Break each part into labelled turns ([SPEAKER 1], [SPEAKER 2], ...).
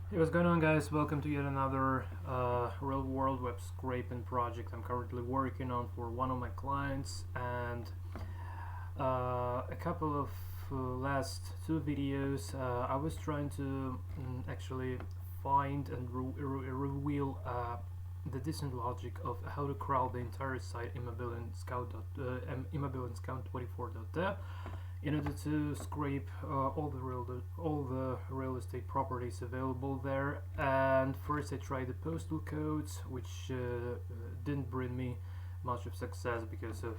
[SPEAKER 1] Hey, what's going on, guys? Welcome to yet another real world web scraping project I'm currently working on for one of my clients. And a couple of last two videos, I was trying to actually find and reveal the decent logic of how to crawl the entire site immobileandscout24.dev in order to scrape all the real estate properties available there. And first I tried the postal codes, which didn't bring me much of success because of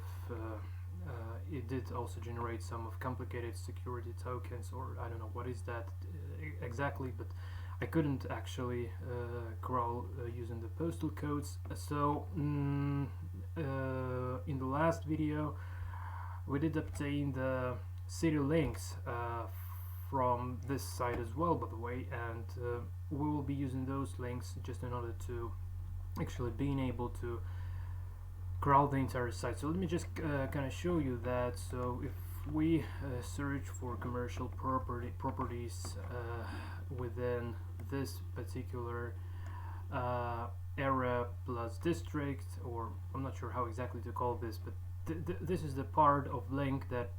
[SPEAKER 1] it did also generate some of complicated security tokens, or I don't know what is that exactly, but I couldn't actually crawl using the postal codes. So in the last video we did obtain the city links from this site as well, by the way, and we will be using those links just in order to actually being able to crawl the entire site. So let me just kind of show you that. So if we search for commercial properties within this particular area plus district, or I'm not sure how exactly to call this, but this is the part of link that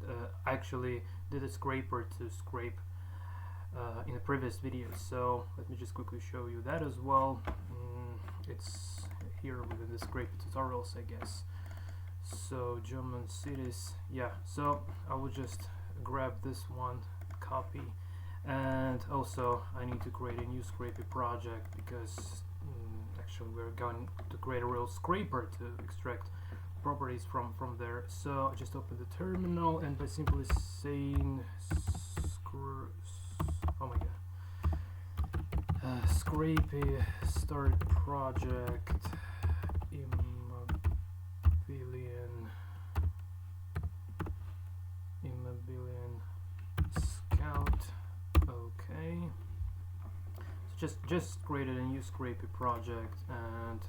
[SPEAKER 1] actually did a scraper to scrape in the previous video. So let me just quickly show you that as well. It's here within the scrape tutorials, I guess. So German cities, yeah. So I will just grab this one, copy, and also I need to create a new Scrapy project because actually we're going to create a real scraper to extract properties from there. So I just open the terminal, and by simply saying oh my god, Scrapy start project immobilian scout. Okay, so just created a new Scrapy project, and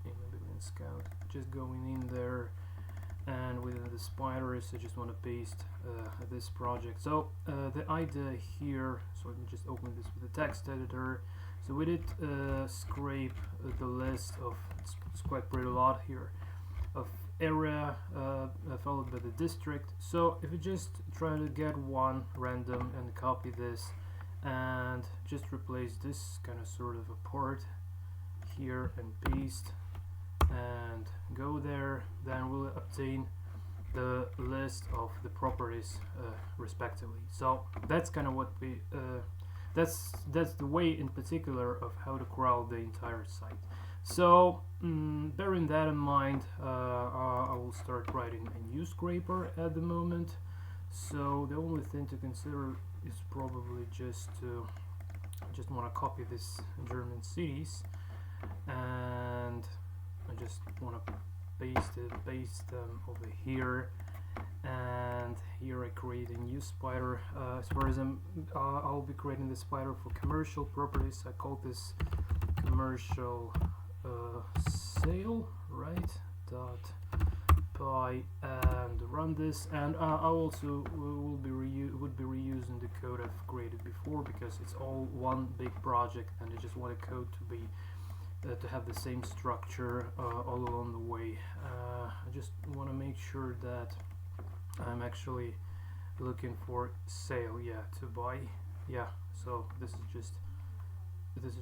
[SPEAKER 1] immobilian scout, just going in there, and within the spiders I just want to paste this project. So the idea here, so let me just open this with the text editor. So we did scrape the list of, it's quite pretty lot here, of area followed by the district. So if you just try to get one random and copy this and just replace this kind of sort of a part here and paste and go there, then we'll obtain the list of the properties respectively. So that's kind of what we that's the way in particular of how to crawl the entire site. So bearing that in mind, I will start writing a new scraper at the moment. So the only thing to consider is probably just want to copy this German cities, and I just want to paste them over here, and here I create a new spider. As far as I'll be creating the spider for commercial properties. I call this commercial sale, right? Dot py, and run this, and I also would be reusing the code I've created before because it's all one big project, and I just want a code to be to have the same structure all along the way. I just want to make sure that I'm actually looking for sale, yeah, to buy, yeah. So this is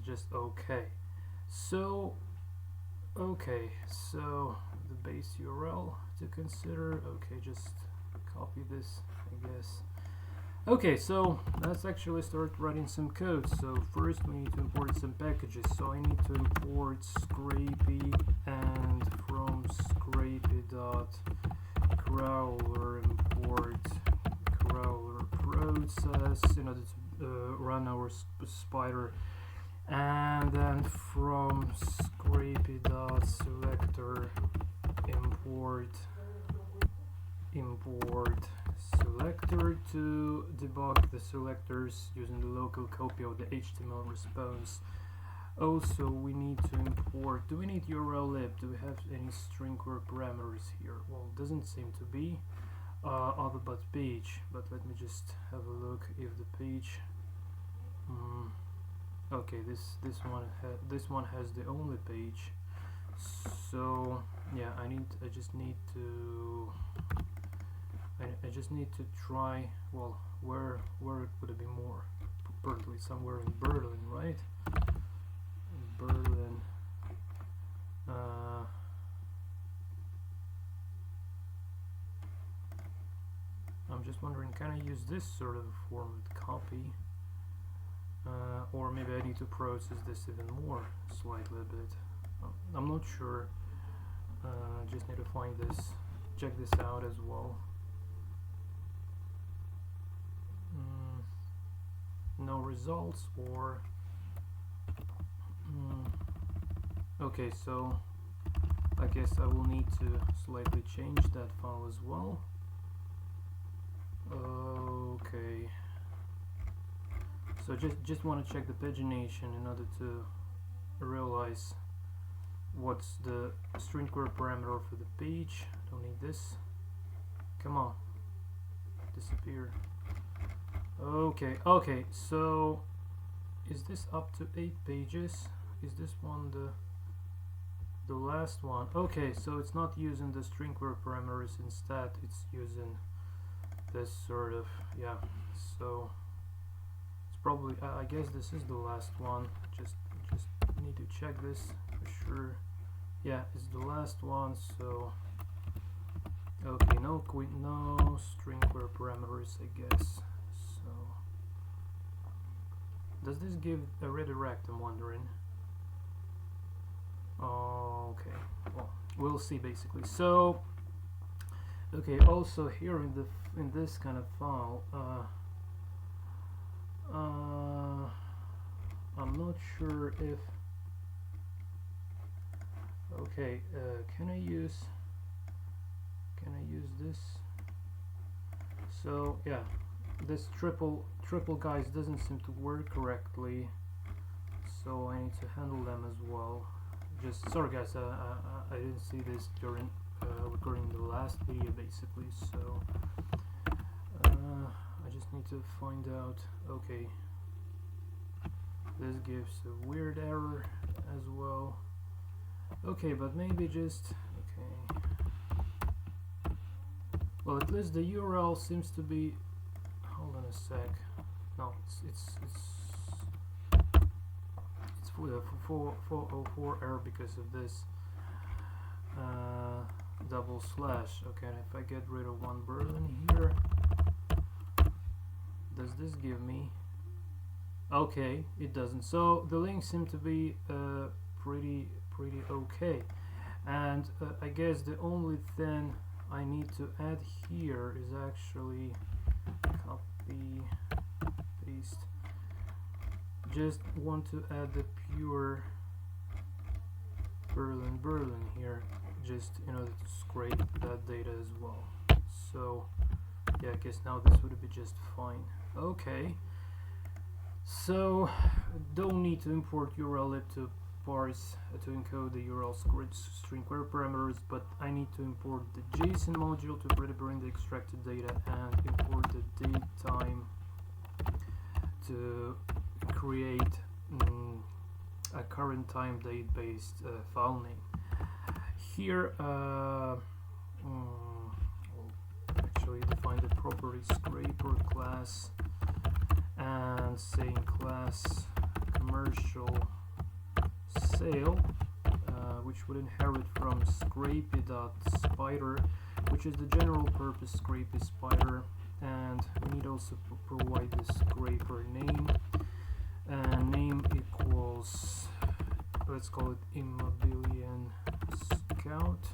[SPEAKER 1] just okay. So okay, so the base URL to consider. Okay, just copy this, I guess. Okay, so let's actually start writing some code. So first we need to import some packages. So I need to import Scrapy, and from Scrapy dot crawler import crawler process in order to run our spider, and then from Scrapy dot selector import selector to debug the selectors using the local copy of the HTML response. Also, we need to import, do we need URL lib? Do we have any string core parameters here? Well, doesn't seem to be other but page, but let me just have a look if the page oh, okay, this one has the only page. So yeah, I just need to try, well, where would it be more? Probably somewhere in Berlin, right? Berlin. I'm just wondering, can I use this sort of format, copy? Or maybe I need to process this even more, slightly a bit. I'm not sure. Just need to find this, check this out as well. No results, or okay, so I guess I will need to slightly change that file as well. Okay, so just want to check the pagination in order to realize what's the string query parameter for the page. Don't need this. Come on, disappear. Okay, so is this up to 8 pages? Is this one the last one? Okay, so it's not using the string query parameters, instead it's using this sort of, yeah, so it's probably, I guess this is the last one. Just need to check this for sure. Yeah, it's the last one. So okay, no string query parameters, I guess. So does this give a redirect, I'm wondering? Okay, well, we'll see basically. So okay, also here in this kind of file, I'm not sure if, okay, can I use this? So yeah, this triple guys doesn't seem to work correctly, so I need to handle them as well. Just sorry guys, I didn't see this during recording the last video basically, so I just need to find out. Okay, this gives a weird error as well. Okay, but maybe just, okay, well, at least the URL seems to be, hold on a sec, no, it's 404 error because of this double slash. Okay, and if I get rid of one Berlin here, does this give me? Okay, it doesn't. So the links seem to be pretty okay, and I guess the only thing I need to add here is actually copy paste. Just want to add the pure Berlin here, just in order to scrape that data as well. So yeah, I guess now this would be just fine. Okay, so don't need to import URL to parse to encode the URL string query parameters, but I need to import the JSON module to bring the extracted data and import the datetime to create a current time date based file name. Here we'll actually define the property scraper class and saying class commercial sale, which would inherit from scrapy.spider, which is the general purpose Scrapy spider, and we need also to provide the scraper name, and name equals, let's call it Immobilien Scout,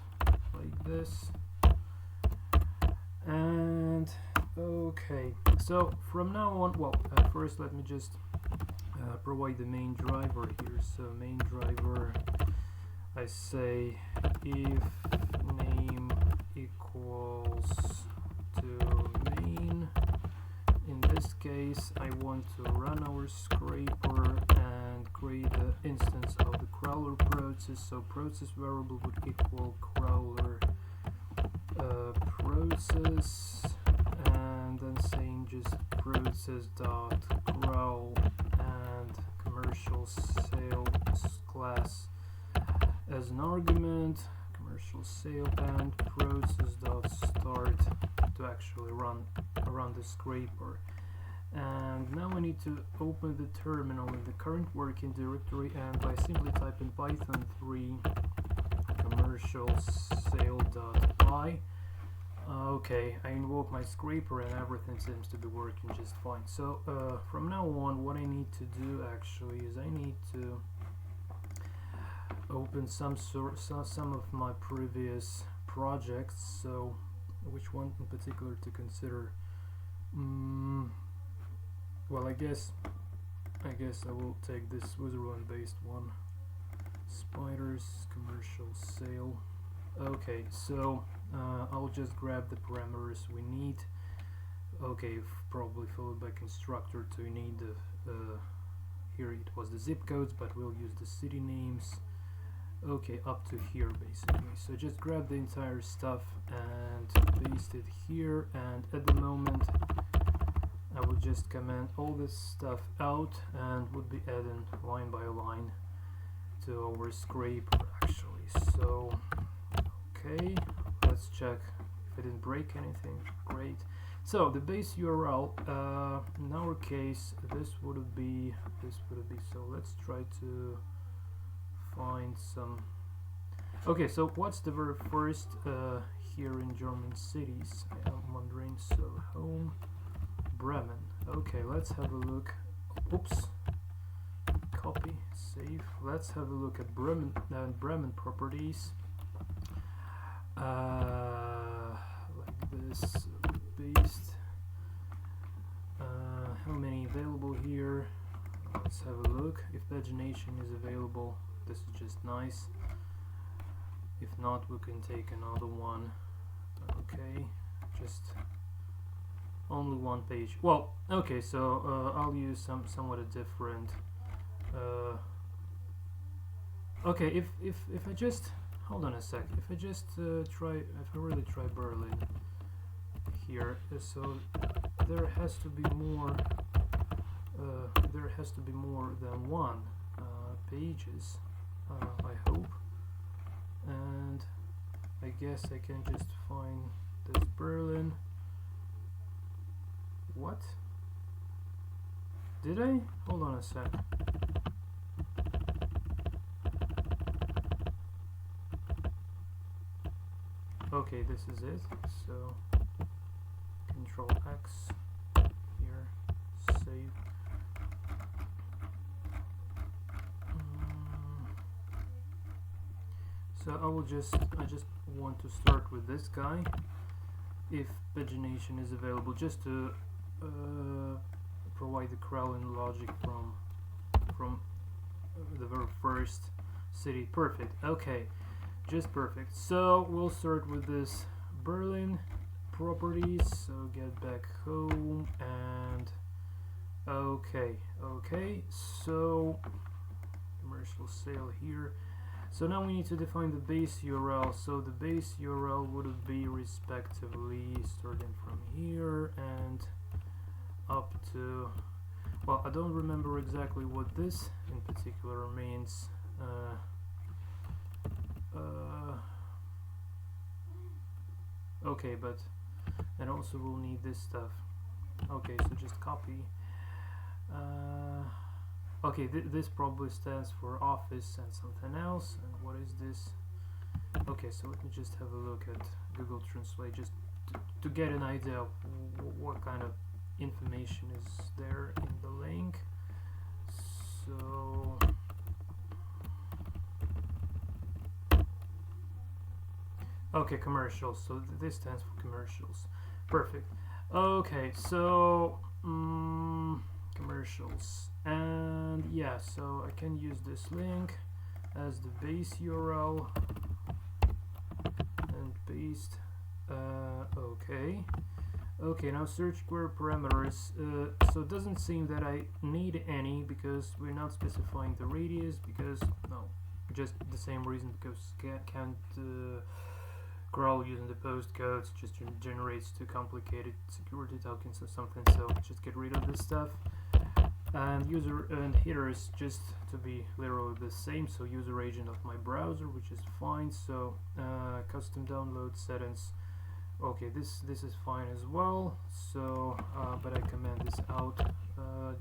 [SPEAKER 1] like this. And okay, so from now on, well, first let me just provide the main driver here. So main driver, I say if name equals to main. In this case, I want to run our scraper and create the instance of the crawler process. So process variable would equal crawler process, and then saying just process dot crawl and commercial class as an argument, commercial sale and process.start to actually run the scraper. And now I need to open the terminal in the current working directory, and by simply typing python 3 commercial sale.py. Okay, I invoke my scraper and everything seems to be working just fine. So from now on, what I need to do actually is I need to open some of my previous projects. So which one in particular to consider? Well, I guess I will take this Switzerland based one. Spiders commercial sale. Okay, so I'll just grab the parameters we need. Okay, probably followed by constructor to need the here it was the zip codes, but we'll use the city names. Okay, up to here basically. So just grab the entire stuff and paste it here, and at the moment I will just comment all this stuff out and would be adding line by line to our scraper actually. So okay, let's check if I didn't break anything. Great. So the base URL in our case this would be so let's try to find some. Okay, so what's the very first here in German cities? I'm wondering. So home Bremen. Okay, let's have a look. Oops. Copy, save. Let's have a look at Bremen properties. Like this, paste. How many available here? Let's have a look. If pagination is available, this is just nice. If not, we can take another one. Okay, just only one page. Well, okay, so I'll use somewhat a different. Okay, if I just hold on a sec. If I just really try Berlin here, so there has to be more. There has to be more than one pages. I hope, and I guess I can just find this Berlin. What? Did I? Hold on a sec. Okay, this is it. So Control X here, save. So I just want to start with this guy. If pagination is available, just to provide the crawling logic from the very first city. Perfect. Okay, just perfect. So we'll start with this Berlin properties. So get back home and okay. So commercial sale here. So now we need to define the base URL. So the base URL would be respectively starting from here and up to, well, I don't remember exactly what this in particular means. Okay, but and also we'll need this stuff. Okay, so just copy. Okay, this probably stands for office and something else. And what is this? Okay, so let me just have a look at Google Translate just to get an idea of what kind of information is there in the link. So okay, commercials. So this stands for commercials. Perfect. Okay, so commercials, and yeah, so I can use this link as the base URL and paste. Okay, now search query parameters. So it doesn't seem that I need any because we're not specifying the radius, because no, just the same reason, because can't crawl using the postcodes, just generates too complicated security tokens or something. So just get rid of this stuff. and user and headers just to be literally the same, so user agent of my browser, which is fine. So custom download settings, okay, this is fine as well. So but I comment this out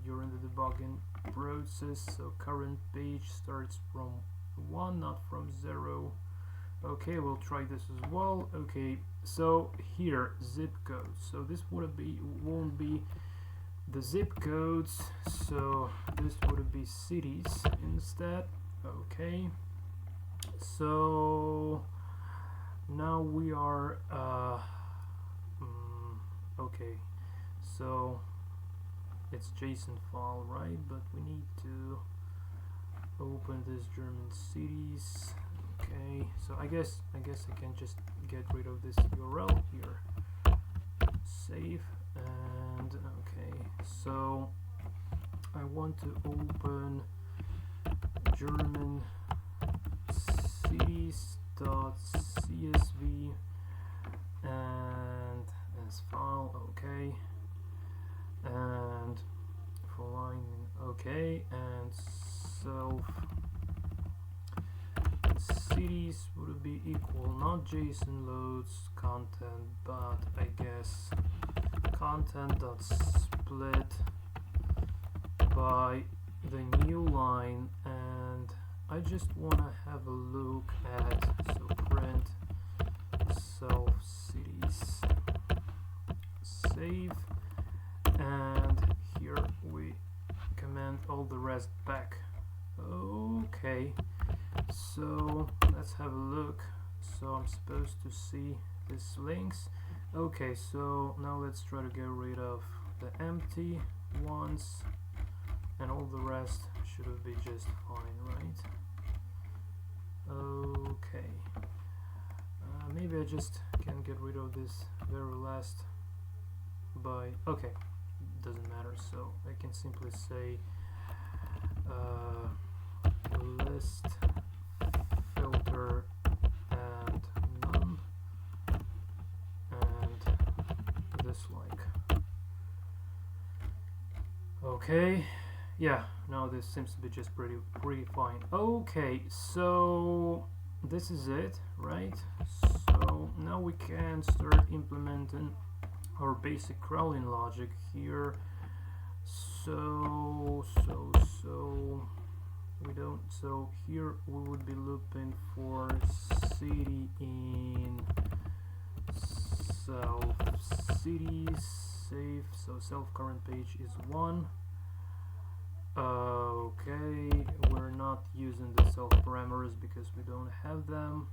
[SPEAKER 1] during the debugging process. So current page starts from 1, not from 0. Okay, we'll try this as well. Okay, so here zip codes, so this won't be the zip codes, so this would be cities instead. Okay, so now we are okay, so it's JSON file, right? But we need to open this German cities. Okay, so I guess I can just get rid of this URL here, save, and okay, so I want to open German cities.csv and as file, okay, and for line, okay, and self cities would be equal, not JSON loads content, but I guess content.split by the new line, and I just want to have a look at, so print self cities, save, and here we comment all the rest back. Okay, so let's have a look. So I'm supposed to see these links. Okay, so now let's try to get rid of the empty ones, and all the rest should be just fine, right? Okay, maybe I just can get rid of this very last by, okay, doesn't matter, so I can simply say list filter and none, and this like, okay, yeah, now this seems to be just pretty fine. Okay, so this is it, right? So now we can start implementing our basic crawling logic here. So we don't, so here we would be looping for city in self cities, save, so self current page is 1. Okay, we're not using the self parameters because we don't have them,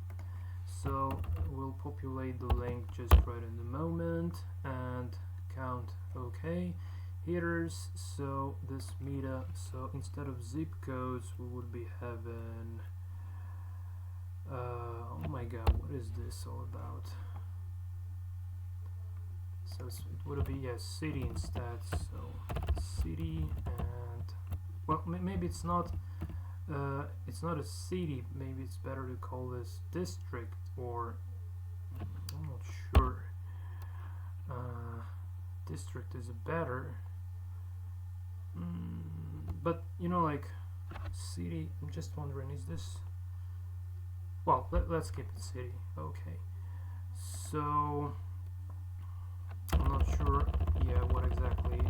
[SPEAKER 1] so we'll populate the link just right in the moment and count. Okay, headers, so this meta, so instead of zip codes we would be having oh my god, what is this all about? So it would be a city instead, so city, and well, maybe it's not a city, maybe it's better to call this district, or I'm not sure. District is better, but you know, like city, I'm just wondering, is this, well, let's keep it city. Okay, so I'm not sure, yeah, what exactly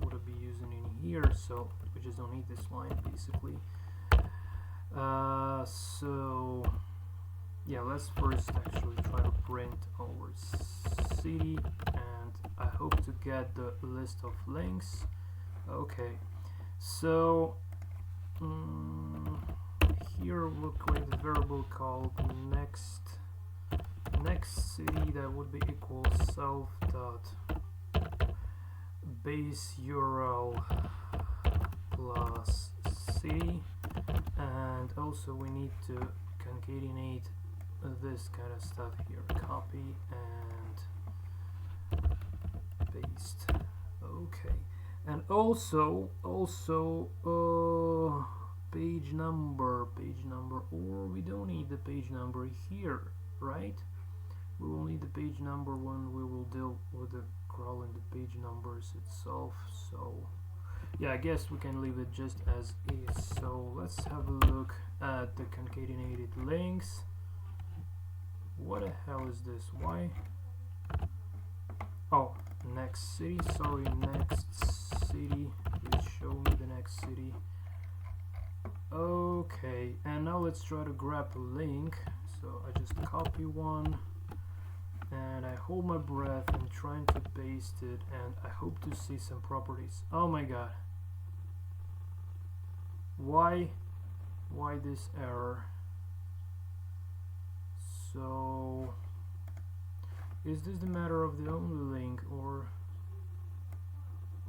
[SPEAKER 1] would I be using in here, so we just don't need this line basically. So yeah, let's first actually try to print our city, and I hope to get the list of links. Okay, so here we'll create a variable called next city, that would be equal self dot base URL plus city, and also we need to concatenate this kind of stuff here, copy and paste. Okay, and also page number, or we don't need the page number here, right? We will need the page number when we will deal with the scrolling the page numbers itself, so yeah, I guess we can leave it just as is. So let's have a look at the concatenated links. What the hell is this? Why? Oh, next city. Sorry, next city. Please show me the next city. Okay, and now let's try to grab a link. So I just copy one and I hold my breath and trying to paste it, and I hope to see some properties. Oh my god. Why this error? So is this the matter of the only link, or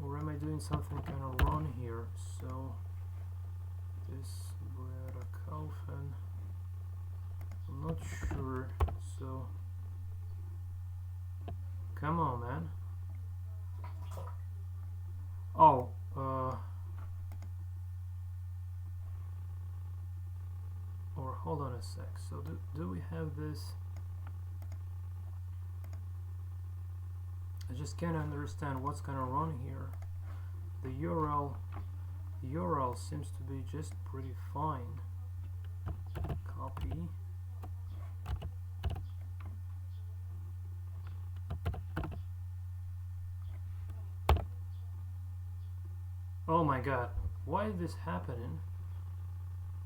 [SPEAKER 1] am I doing something kind of wrong here? So this kaufen, I'm not sure. So come on, man. Oh, or hold on a sec. So do we have this? I just can't understand what's kind of wrong here. The URL seems to be just pretty fine. Copy. Oh my god, why is this happening?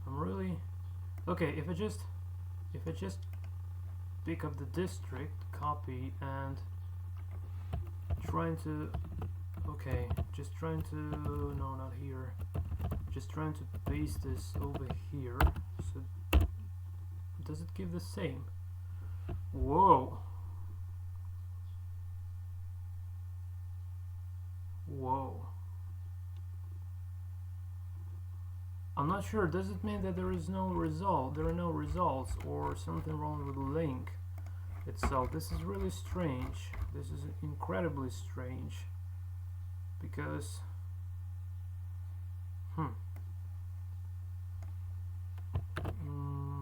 [SPEAKER 1] I'm really okay. If I just pick up the district, copy, and trying to no, not here, just trying to paste this over here. So does it give the same? Whoa, I'm not sure. Does it mean that there is no result? There are no results, or something wrong with the link itself? This is really strange. This is incredibly strange, because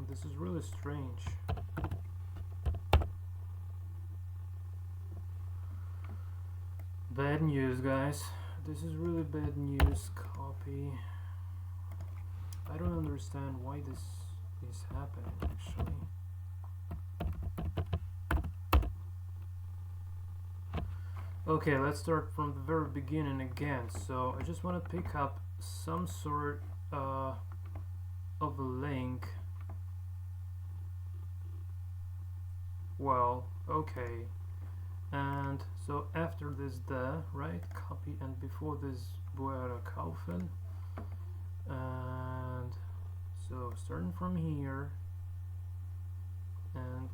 [SPEAKER 1] this is really strange. Bad news, guys. This is really bad news. Copy. I don't understand why this is happening, actually. Okay, let's start from the very beginning again. So I just want to pick up some sort of a link. Well, okay. And so after this right, copy, and before this kaufen. And so starting from here and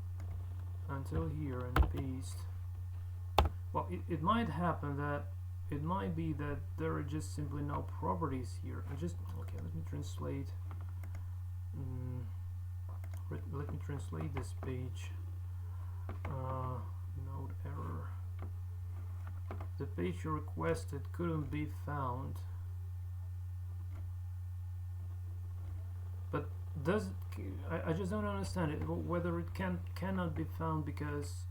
[SPEAKER 1] until here and paste. Well, it might happen that it might be that there are just simply no properties here. Okay, let me translate. Let me translate this page. Node error. The page you requested couldn't be found. But I just don't understand it, whether it cannot be found because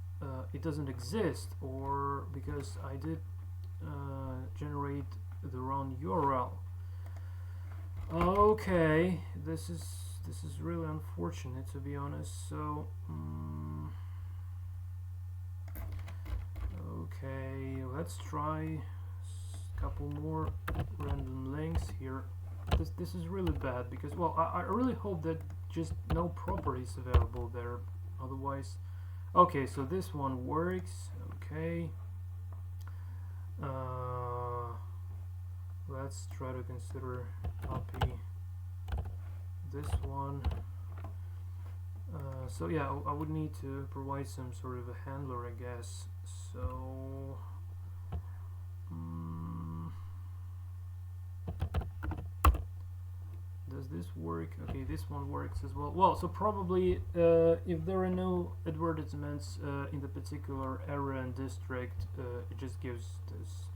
[SPEAKER 1] it doesn't exist, or because I did generate the wrong URL. Okay, this is really unfortunate, to be honest. So okay, let's try a couple more random links here. This is really bad, because, well, I really hope that just no properties available there, otherwise. Okay, so this one works. Okay, let's try to consider copy this one. So yeah, I would need to provide some sort of a handler, I guess. So does this work? Okay, this one works as well. Well, so probably if there are no advertisements in the particular area and district, it just gives this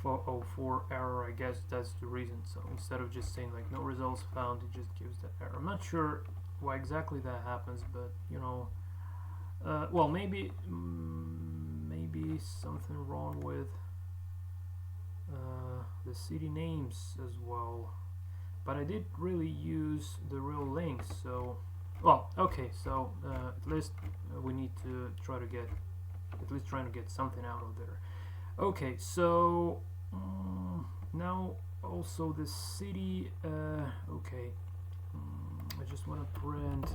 [SPEAKER 1] 404 error. I guess that's the reason. So instead of just saying like no results found, it just gives that error. I'm not sure why exactly that happens, but you know, well, maybe maybe something wrong with the city names as well, but I did really use the real links. So, well, okay, so at least we need to try to get something out of there. Okay, so now also the city. Okay, I just want to print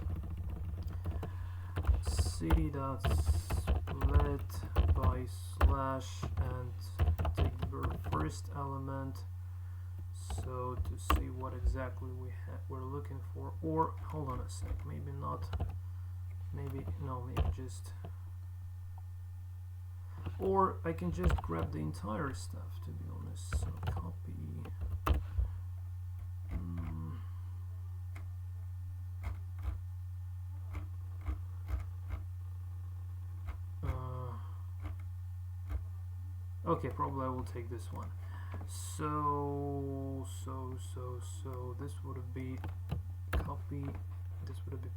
[SPEAKER 1] city dot split by slash and take the first element, so to see what exactly we're looking for. Or hold on a sec, maybe not, maybe no, maybe just, or I can just grab the entire stuff, to be honest. So copy. Okay, probably I will take this one. So this would be copy. This would be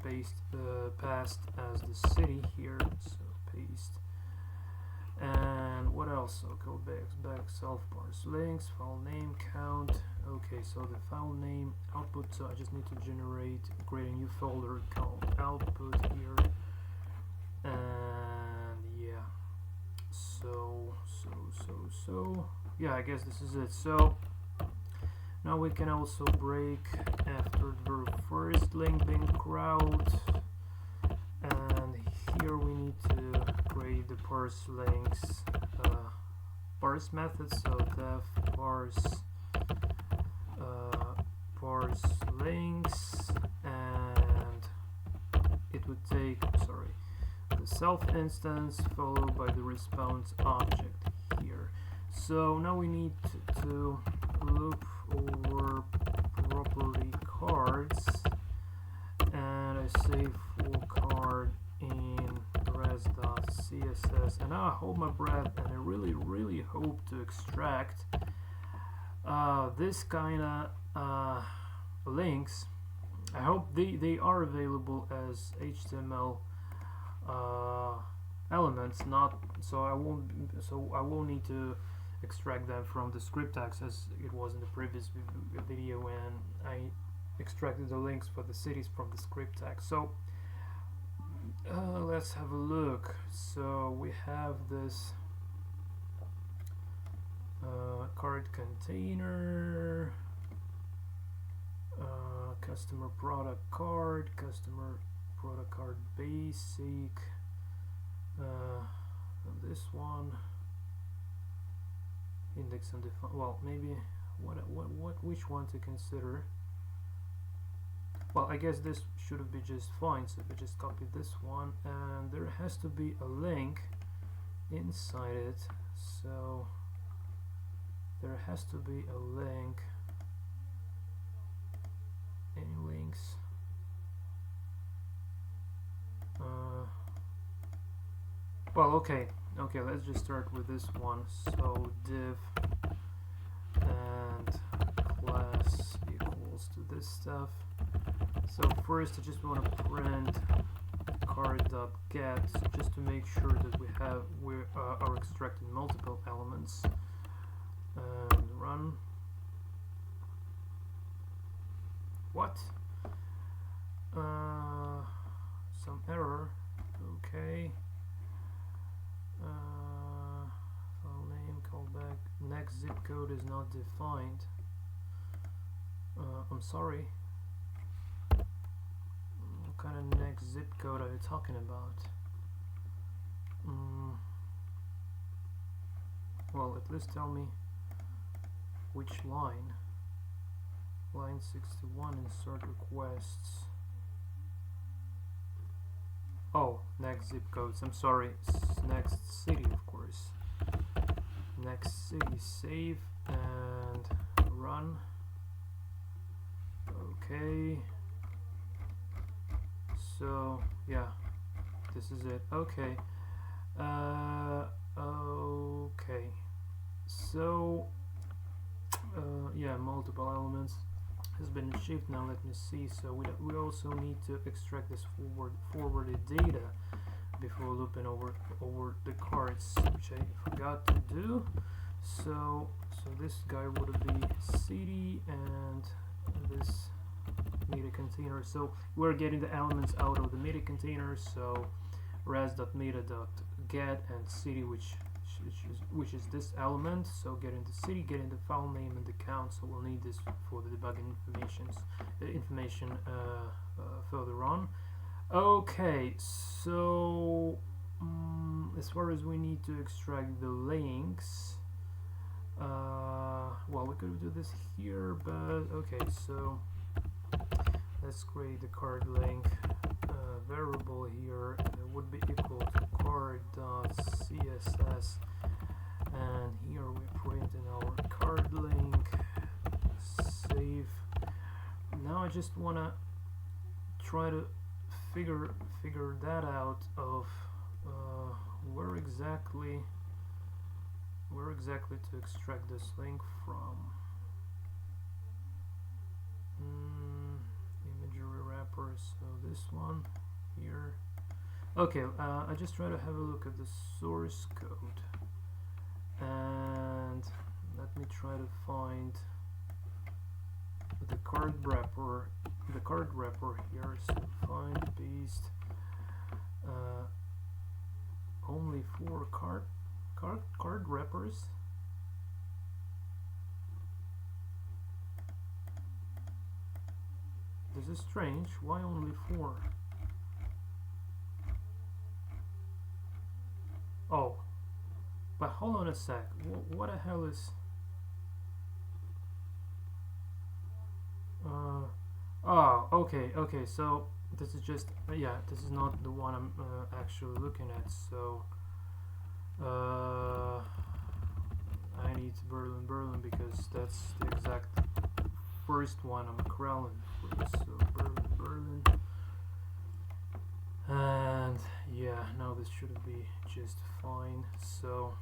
[SPEAKER 1] passed as the city here. So paste. And what else? So go back self parse links, file name, count. Okay, so the file name output. So I just need to create a new folder called output here. And yeah, so yeah, I guess this is it. So now we can also break after the first link being crowd, and here we need to create the parse links parse method. So def parse parse links, and it would take the self instance followed by the response object here. So now we need to look over property cards, and I save full card in res.css, and I hold my breath, and I really hope to extract this kind of links. I hope they are available as HTML elements, not so I won't need to extract them from the script tags as it was in the previous video when I extracted the links for the cities from the script tag. So let's have a look. So we have this card container, customer product card basic, and this one index undefined. Well, maybe which one to consider? Well, I guess this should be just fine. So we just copy this one, and there has to be a link inside it. So there has to be a link. Any links? Well, okay, let's just start with this one. So div and class equals to this stuff. So first I just want to print card.get just to make sure that we are extracting multiple elements, and run. What? Some error. Okay. File name, callback, next zip code is not defined. I'm sorry. What kind of next zip code are you talking about? Well, at least tell me which line. Line 61, insert requests. Oh, next zip codes. I'm sorry. Next city, of course. Next city, save and run. Okay. So yeah, this is it. Okay. Okay. So yeah, multiple elements has been achieved. Now let me see. So we also need to extract this forwarded data. before looping over the cards, which I forgot to do. So this guy would be city and this media container. So we're getting the elements out of the media container. So res.media.get and city, which is this element. So getting the city, getting the file name and the count. So we'll need this for the debugging information further on. Okay, so as far as we need to extract the links, well, we could do this here, but okay, so let's create the card link variable here. It would be equal to card.css, and here we're printing our card link. Save. Now I just wanna try to figure that out of where exactly to extract this link from. Imagery wrapper, so this one here. Okay, I just try to have a look at the source code, and let me try to find the card wrapper here. So find paste only 4 card wrappers. This is strange. Why only 4? Oh, but hold on a sec. What the hell is? Oh, okay. So this is just yeah. This is not the one I'm actually looking at. So I need Berlin because that's the exact first one I'm crawling for. So Berlin, and yeah, now this should be just fine. So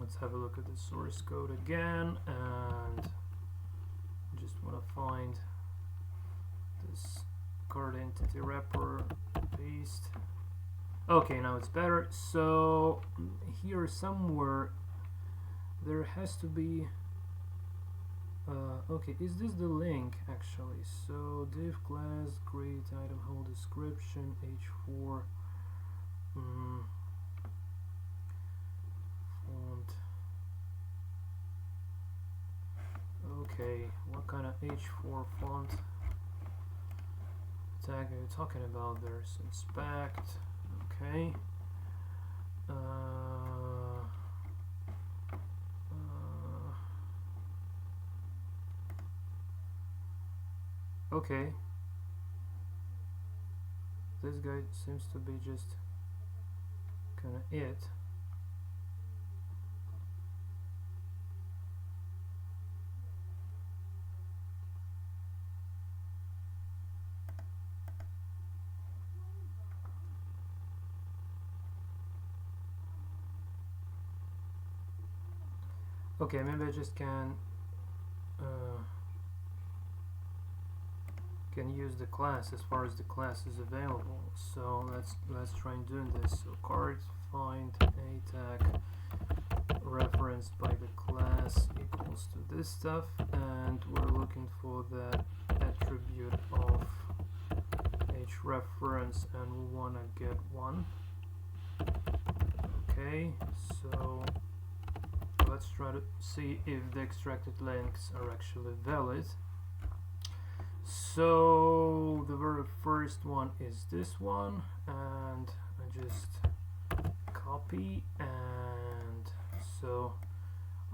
[SPEAKER 1] let's have a look at the source code again, and just want to find this card entity wrapper, paste. Okay, now it's better. So here somewhere there has to be okay, is this the link actually? So div class, create item, whole description, h4 font. Okay, what kind of h4 font tag are you talking about there? So inspect. Okay. Okay. This guy seems to be just kind of it. Okay, maybe I just can use the class as far as the class is available. So let's try and doing this. So card find a tag referenced by the class equals to this stuff, and we're looking for the attribute of hrefs, and we want to get 1. Okay, so let's try to see if the extracted links are actually valid. So the very first one is this one, and I just copy, and so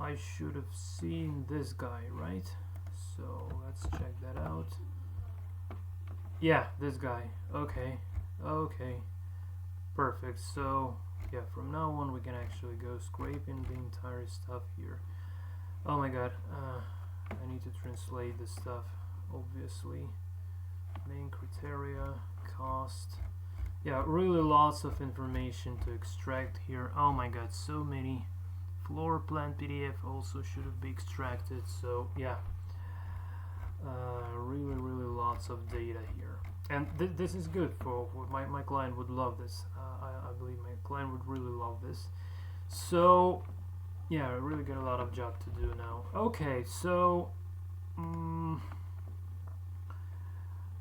[SPEAKER 1] I should have seen this guy, right? So let's check that out. Yeah, this guy. Okay, perfect. So yeah, from now on we can actually go scraping the entire stuff here. Oh my god, I need to translate this stuff, obviously. Main criteria, cost. Yeah, really lots of information to extract here. Oh my god, so many. Floor plan PDF also should be extracted. So yeah, really lots of data here, and this is good for my client would love this. believe my client would really love this. So yeah, I really got a lot of job to do now. Okay, so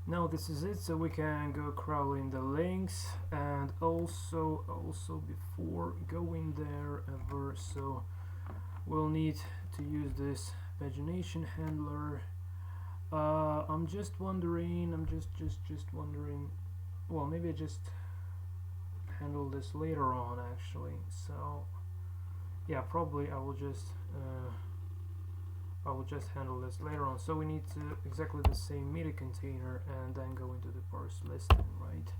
[SPEAKER 1] now this is it, so we can go crawling the links, and also before going there ever, so we'll need to use this pagination handler. I'm just wondering, well, maybe I just handle this later on actually. So yeah, probably I will just handle this later on. So we need to exactly the same media container and then go into the parse listing, right?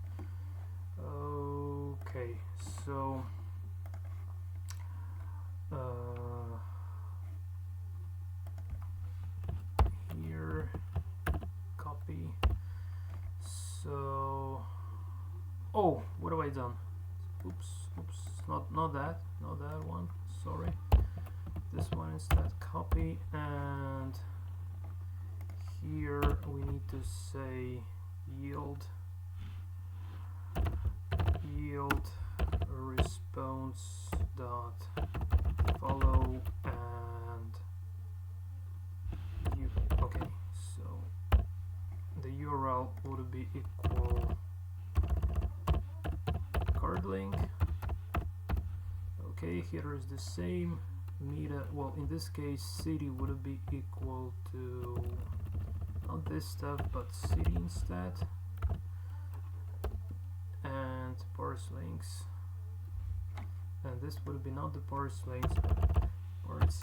[SPEAKER 1] Okay, so here, copy. So oh, what have I done? Oops, not that one, sorry. This one instead, copy, and here we need to say yield response dot follow and you. Okay, so the URL would be equal card link. Okay, here is the same media. Well, in this case, city would be equal to not this stuff, but city instead, and parse links. And this would be not the parse links, but parse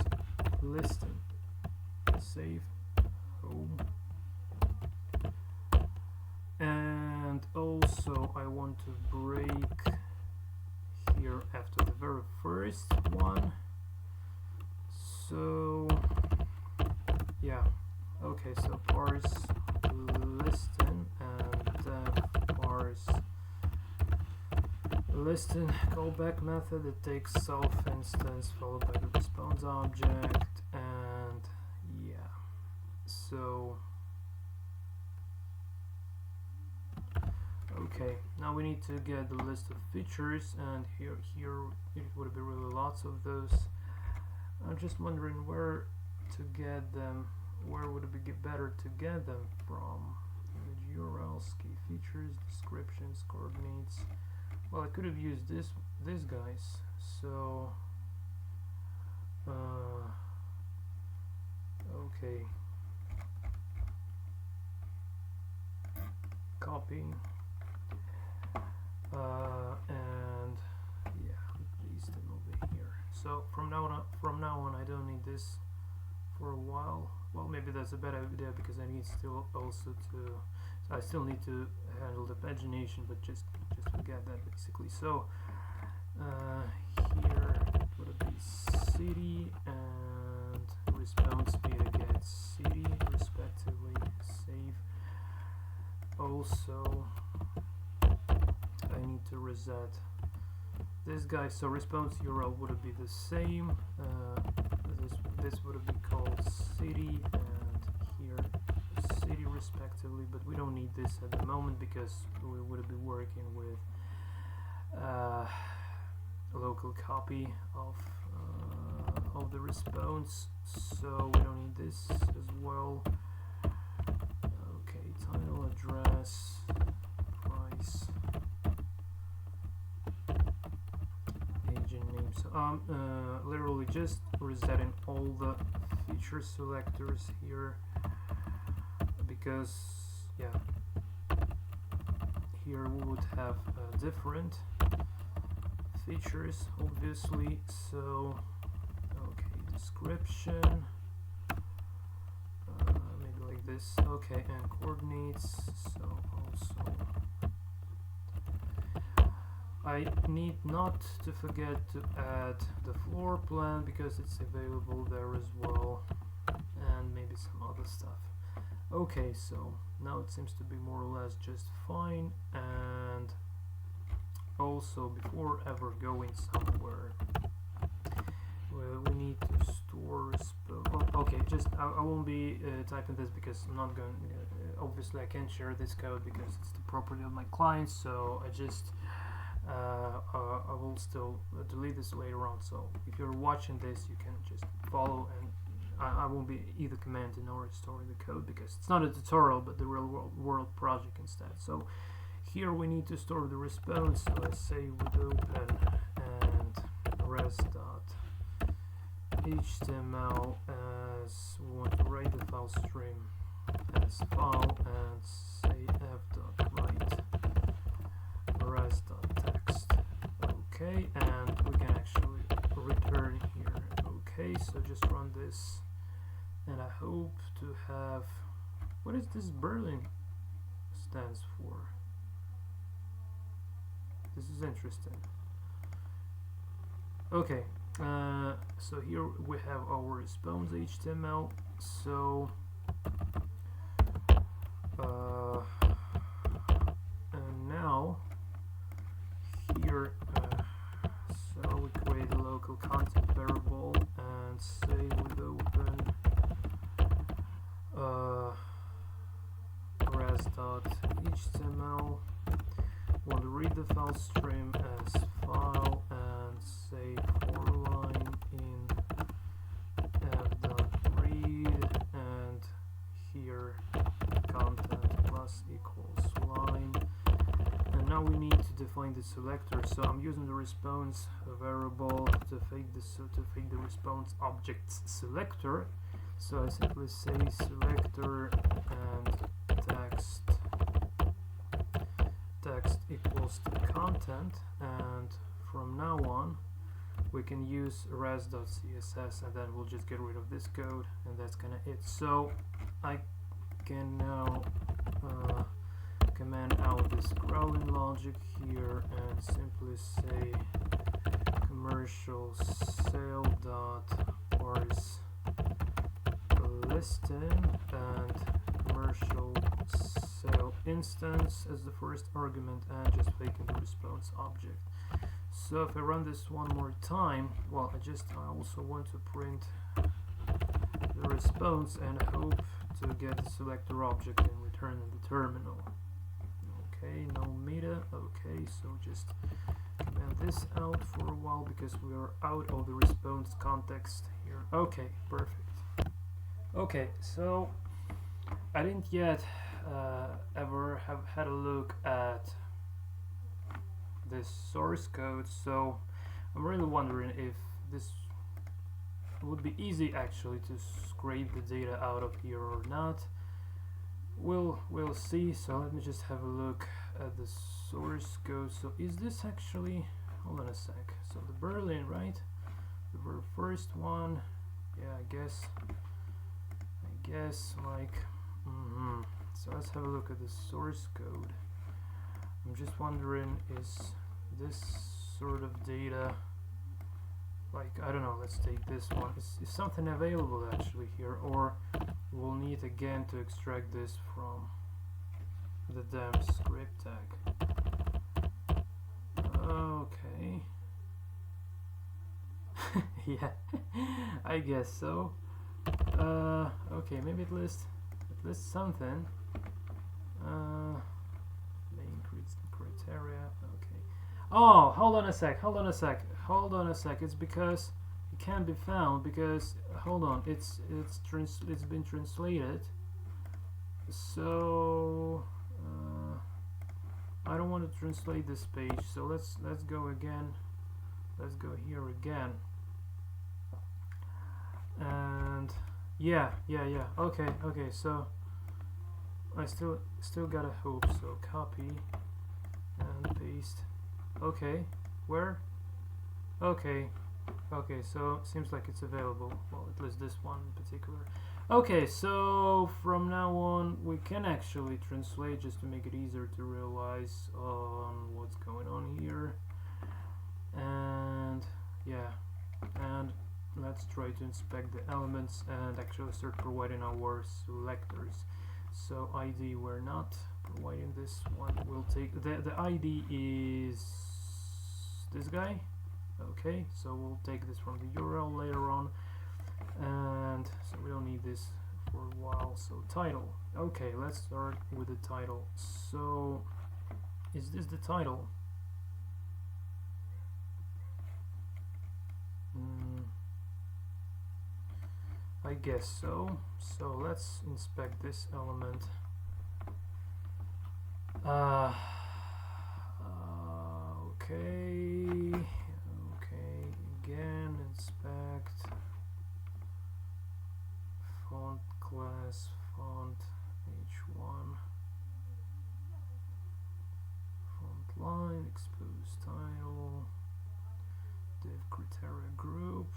[SPEAKER 1] listing. Save, home, and also I want to break here after the very first one. So yeah, okay, so parse listing and parse listing callback method that takes self instance followed by the response object, and yeah, so okay, now we need to get the list of features, and here it would be really lots of those. I'm just wondering where to get them. Where would it be better to get them from? Image URLs, key features, descriptions, coordinates. Well, I could have used this guys. So okay, copy, and yeah, paste them over here. So from now on, I don't need this for a while. Well, maybe that's a bad idea because I need still also to. I still need to handle the pagination, but just forget that basically. So here it would be city and response media get city respectively. Save. Also, I need to reset this guy. So response URL would be the same. This would be called city, and here city respectively, but we don't need this at the moment because we would be working with local copy of the response, so we don't need this as well. Okay, title, address, price, agent name. So literally just resetting all the feature selectors here, because yeah, here we would have different features obviously. So okay, description, maybe like this. Okay, and coordinates. So also I need not to forget to add the floor plan because it's available there as well, and maybe some other stuff. Okay, so now it seems to be more or less just fine. And also, before ever going somewhere, we need to store okay, just I won't be typing this because I'm not going obviously I can't share this code because it's the property of my client, so I just I will still delete this later on, so if you're watching this you can just follow, and I won't be either commenting or storing the code because it's not a tutorial but the real world project instead. So here we need to store the response, so I say with open and res.html as we want to write the file stream as file, and say f.write res.text. Okay, and we can actually return here. Okay, so just run this, and I hope to have, what is this Berlin stands for? This is interesting. Okay, so here we have our response HTML. So and now here, so we create a local content variable and say with open res.html. Want to read the file stream as file, and say for line in f.read, and here content plus equals line. And now we need to define the selector, so I'm using the response variable to fake the response object's selector. So I simply say selector and text equals to content, and from now on we can use res.css, and then we'll just get rid of this code, and that's kind of it. So I can now command out this growling logic here and simply say commercial sale dot parse listing and commercial sale instance as the first argument, and just faking the response object. So if I run this one more time, well, I also want to print the response and hope to get the selector object and return in the terminal. Okay, no meta. Okay, so just command this out for a while because we are out of the response context here. Okay, perfect. Okay, so I didn't yet ever have had a look at this source code, so I'm really wondering if this would be easy actually to scrape the data out of here or not. We'll see. So let me just have a look at the source code. So is this actually, hold on a sec, so the Berlin, right, the very first one, yeah, I guess like so let's have a look at the source code. I'm just wondering, is this sort of data, like, I don't know, let's take this one, is something available actually here, or we'll need again to extract this from the damn script tag. Okay. Yeah, I guess so. Okay, maybe it lists something. Main criteria. Okay. Oh, hold on a sec. It's because it can't be found because, hold on, it's been translated. So I don't want to translate this page. So let's go again. Let's go here again. And yeah. Okay. So I still gotta hope. So copy and paste. Okay, where? Okay. So seems like it's available. Well, at least this one in particular. Okay, so from now on we can actually translate just to make it easier to realize what's going on here. And yeah, and let's try to inspect the elements and actually start providing our selectors. So ID, we're not providing this one. We'll take the ID is this guy. Okay, so we'll take this from the URL later on, and so we don't need this for a while. So title. Okay, let's start with the title. So is this the title? I guess so. So let's inspect this element. Okay. Okay. Again, inspect. Font class, font H1. Font line, expose title. Div criteria group.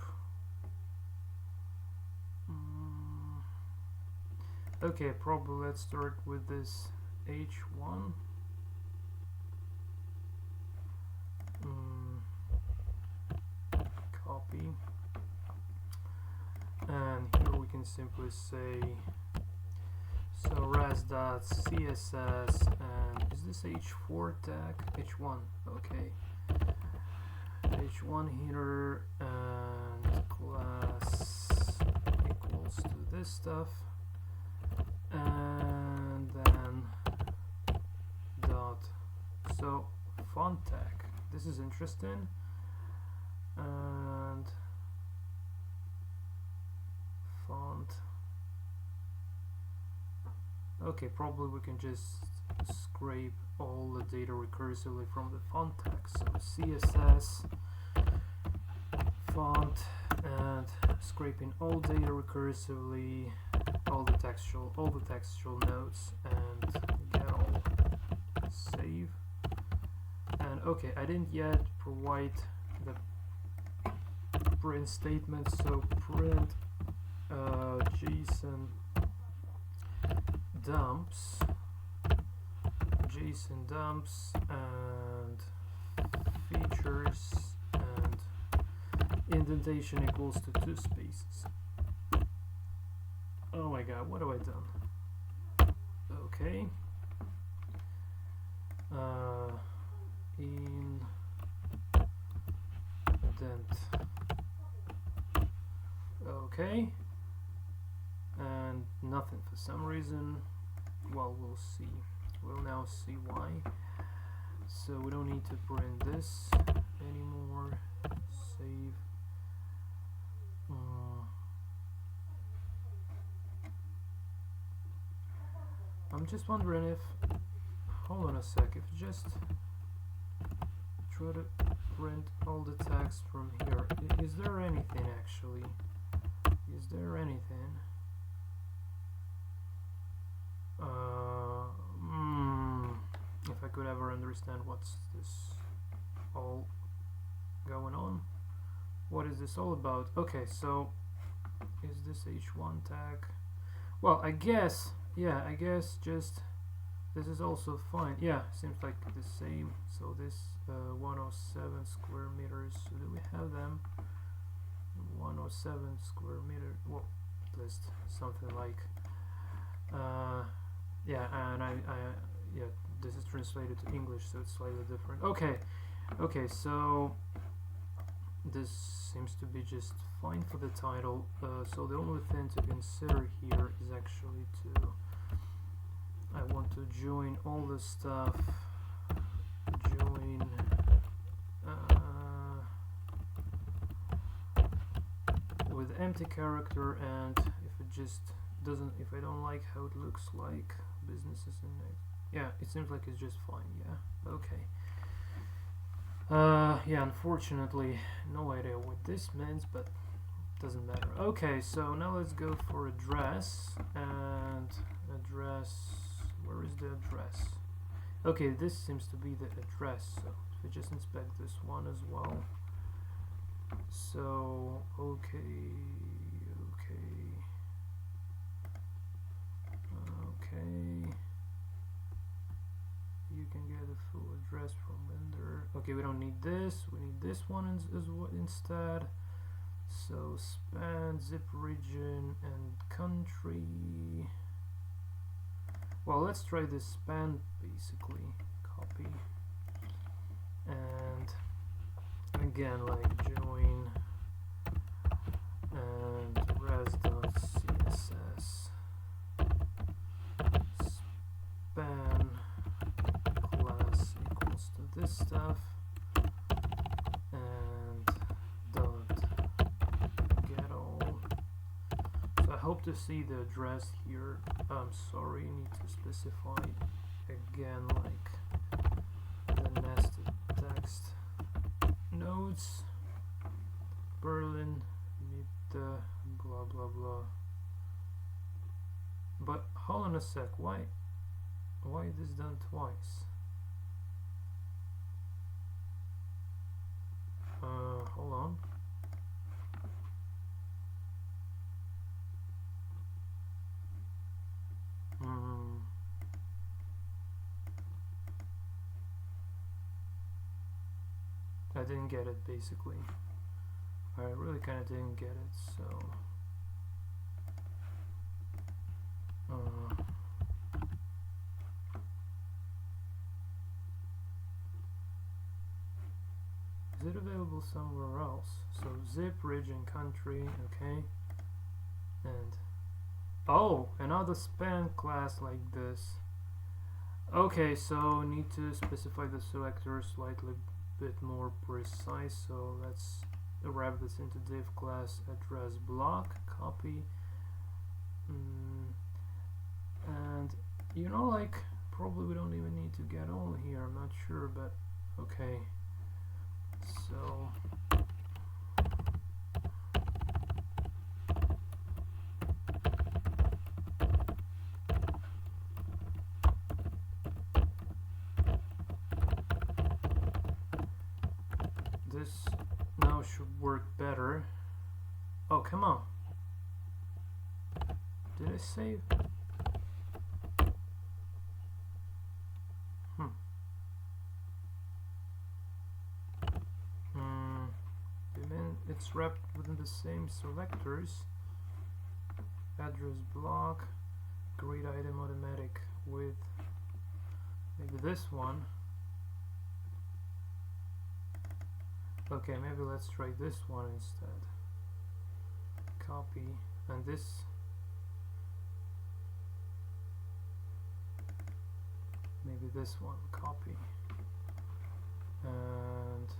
[SPEAKER 1] Okay, probably let's start with this H1. Copy. And here we can simply say so res.css, and is this H4 tag? H1, okay. H1 here, and class equals to this stuff, and then dot, so font tag, this is interesting, and font, okay, probably we can just scrape all the data recursively from the font tag, so CSS font and scraping all data recursively, all the textual nodes, and get all, save. And okay, I didn't yet provide the print statement, so print JSON dumps and features, and indentation equals to 2 spaces. Oh my god, what have I done? Okay. Indent. Okay. And nothing for some reason. Well, we'll see. We'll now see why. So we don't need to print this anymore. Save. I'm just wondering if, hold on a sec, if just try to print all the text from here. Is there anything actually? Is there anything? If I could ever understand what's this all going on. What is this all about? Okay, so is this H1 tag? Well, I guess, yeah, I guess just this is also fine. Yeah, seems like the same. So this 107 square meters. So do we have them? 107 square meter. Well, at least something like. Yeah, and yeah, this is translated to English, so it's slightly different. Okay, so this seems to be just fine for the title. So the only thing to consider here is actually I want to join all the stuff. Join. With empty character, and if it just doesn't, if I don't like how it looks like, businesses and yeah, it seems like it's just fine. Yeah, okay. Yeah, unfortunately, no idea what this means, but doesn't matter. Okay, so now let's go for address, and address, where is the address? Okay, this seems to be the address, so if we just inspect this one as well. So, okay, you can get a full address from vendor. Okay, we don't need this, we need this one instead. So span, zip region, and country. Well, let's try this span basically. Copy, and again, like join and res.css span class equals to this stuff, and dot to see the address here. I'm sorry, you need to specify again, like the nested text nodes. Berlin, need the blah blah blah. But hold on a sec, why is this done twice? Hold on. I didn't get it, basically. I really kind of didn't get it, so is it available somewhere else? So zip, region, country, okay, and oh, another span class like this. Okay, so need to specify the selector slightly bit more precise, so let's wrap this into div class address block, copy, and you know, like, probably we don't even need to get all here, I'm not sure, but okay. So this now should work better. Oh, come on. Did I save? It's wrapped within the same selectors. Address block, grid item automatic with maybe this one. Okay, maybe let's try this one instead. Copy, and this maybe this one, copy, and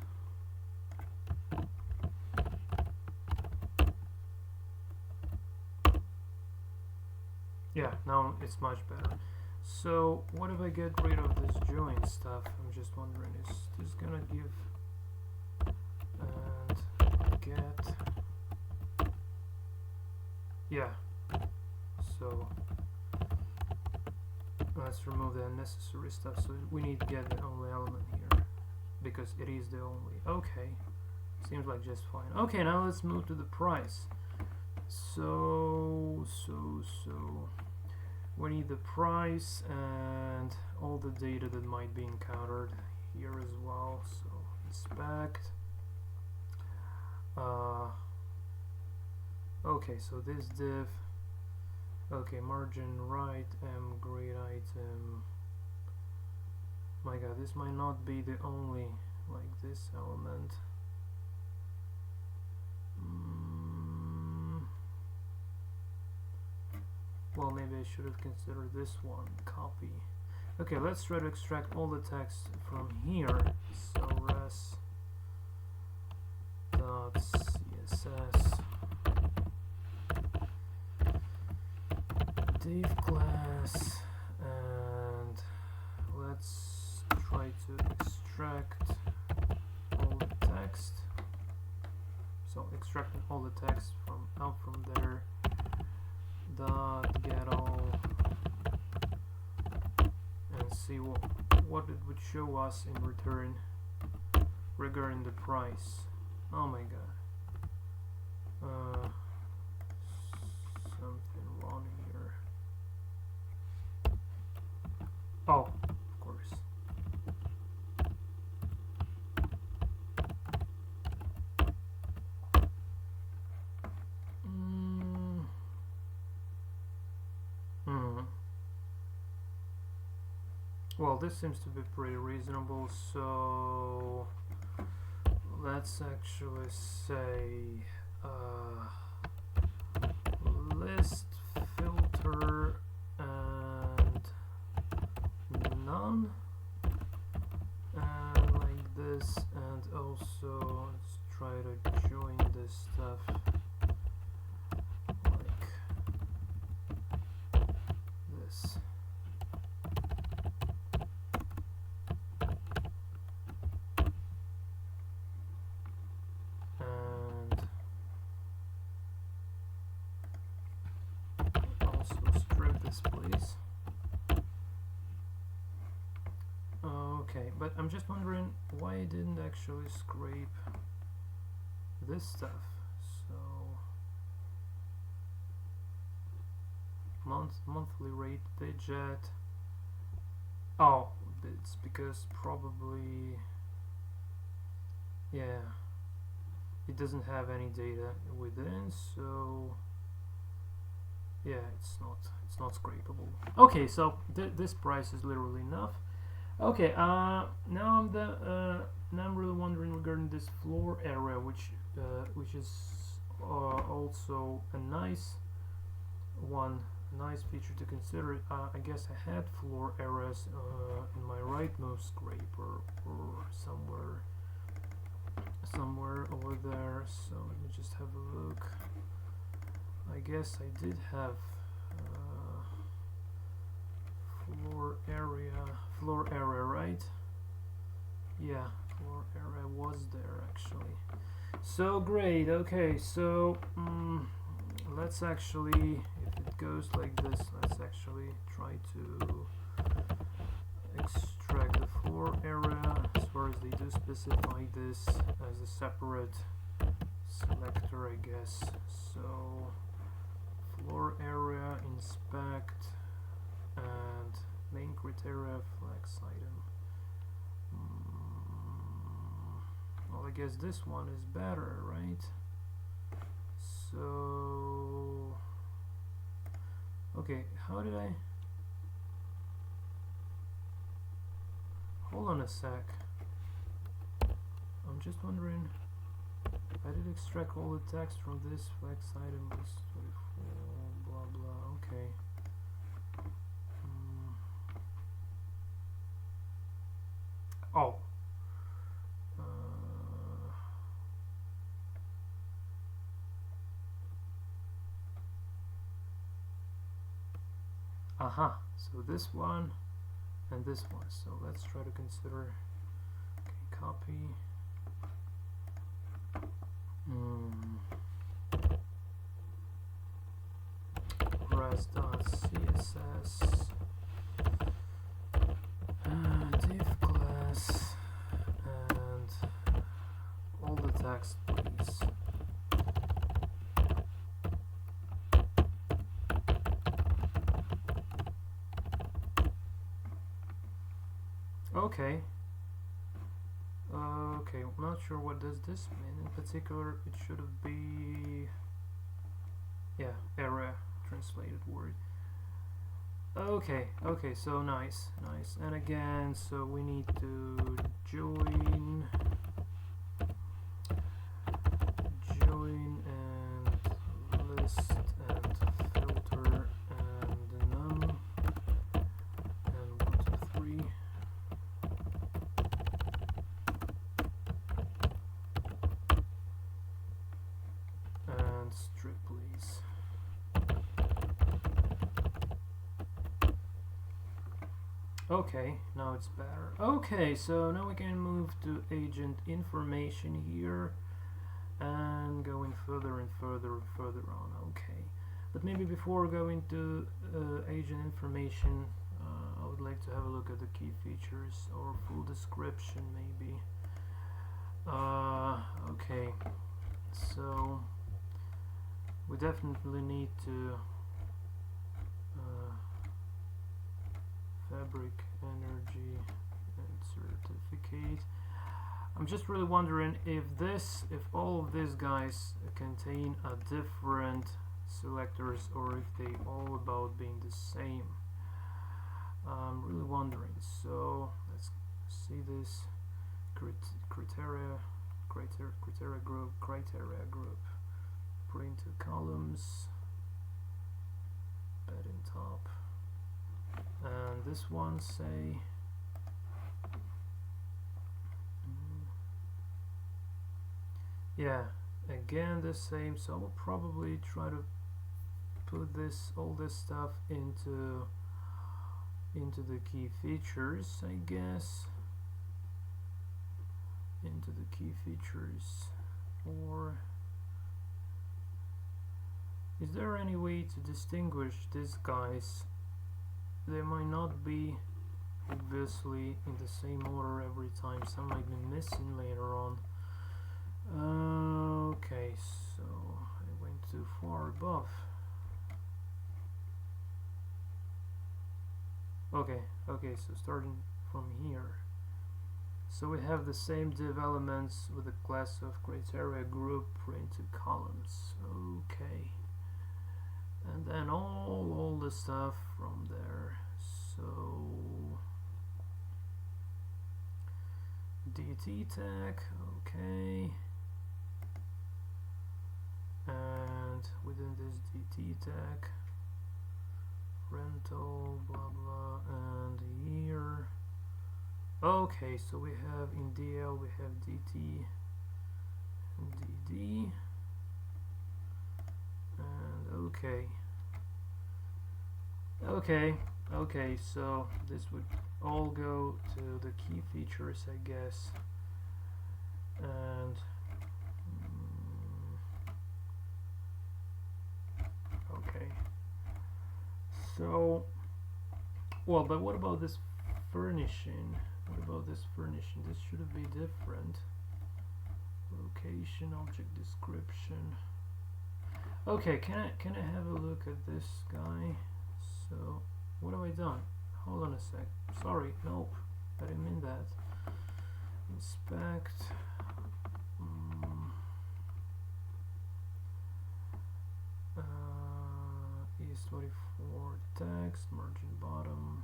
[SPEAKER 1] yeah, now it's much better. So what if I get rid of this join stuff? I'm just wondering, is this gonna give and get, yeah, so let's remove the unnecessary stuff. So we need to get the only element here because it is the only. Okay, seems like just fine. Okay, now let's move to the price. So we need the price and all the data that might be encountered here as well. So inspect. Okay, so this div. Okay, margin right, grade item. My god, this might not be the only, like, this element. Well, maybe I should have considered this one, copy. Okay, let's try to extract all the text from here. So res dot css div class, and let's try to extract all the text. So extracting all the text from out from there. Dot get all, and see what it would show us in return regarding the price. Oh my god, something wrong here. Oh, of course. Well, this seems to be pretty reasonable, so let's actually say list filter and none, and like this, and also let's try to join this stuff like but I'm just wondering why I didn't actually scrape this stuff. So monthly rate widget. Oh, it's because probably, yeah, it doesn't have any data within, so yeah, it's not scrapable. Okay, so this price is literally enough. Okay, now I'm really wondering regarding this floor area, which is also a nice one, nice feature to consider. I guess I had floor areas in my right move scraper or somewhere over there. So let me just have a look. I guess I did have floor area, right? Yeah, floor area was there actually. So great. Okay, so let's actually, if it goes like this, let's actually try to extract the floor area, as far as they do specify this as a separate selector, I guess. So floor area, inspect, and main criteria, flex item. Well, I guess this one is better, right? So okay, how did I, hold on a sec, I'm just wondering, I did extract all the text from this flex item, this 24, blah blah. Okay. Oh. Aha. So this one and this one. So let's try to consider. Okay, copy. Res.css div class and all the text, please. Okay. Okay, I'm not sure what does this mean. In particular, it should be, yeah, area translated word. Okay, so nice. And again, so we need to join and list and filter and num and 1, 2, 3. And strip, please. Okay, now it's better. Okay, so now we can move to agent information here and going further and further on. Okay, but maybe before going to agent information, I would like to have a look at the key features or full description maybe. Okay, so we definitely need to fabric energy and certificate. I'm just really wondering if all of these guys contain a different selectors or if they all about being the same. I'm really wondering. So let's see this criteria group, put into columns, bed in top. And this one, say, yeah, again the same. So we'll probably try to put all this stuff into the key features, I guess, into the key features. Or is there any way to distinguish these guys? They might not be obviously in the same order every time. Some might be missing later on. Okay, so I went too far above. Okay, so starting from here. So we have the same div elements with a class of criteria group into columns. Okay. And then all the stuff from there. So DT tag, okay. And within this DT tag, rental, blah blah, and year. Okay, so we have in DL we have DT and DD, and okay, so this would all go to the key features, I guess. And okay, so well, but what about this furnishing? What about this furnishing? This should be different. Location, object description. Okay, can I have a look at this guy? So what have I done? Hold on a sec. Sorry, nope, I didn't mean that. Inspect. ES24 text, margin bottom.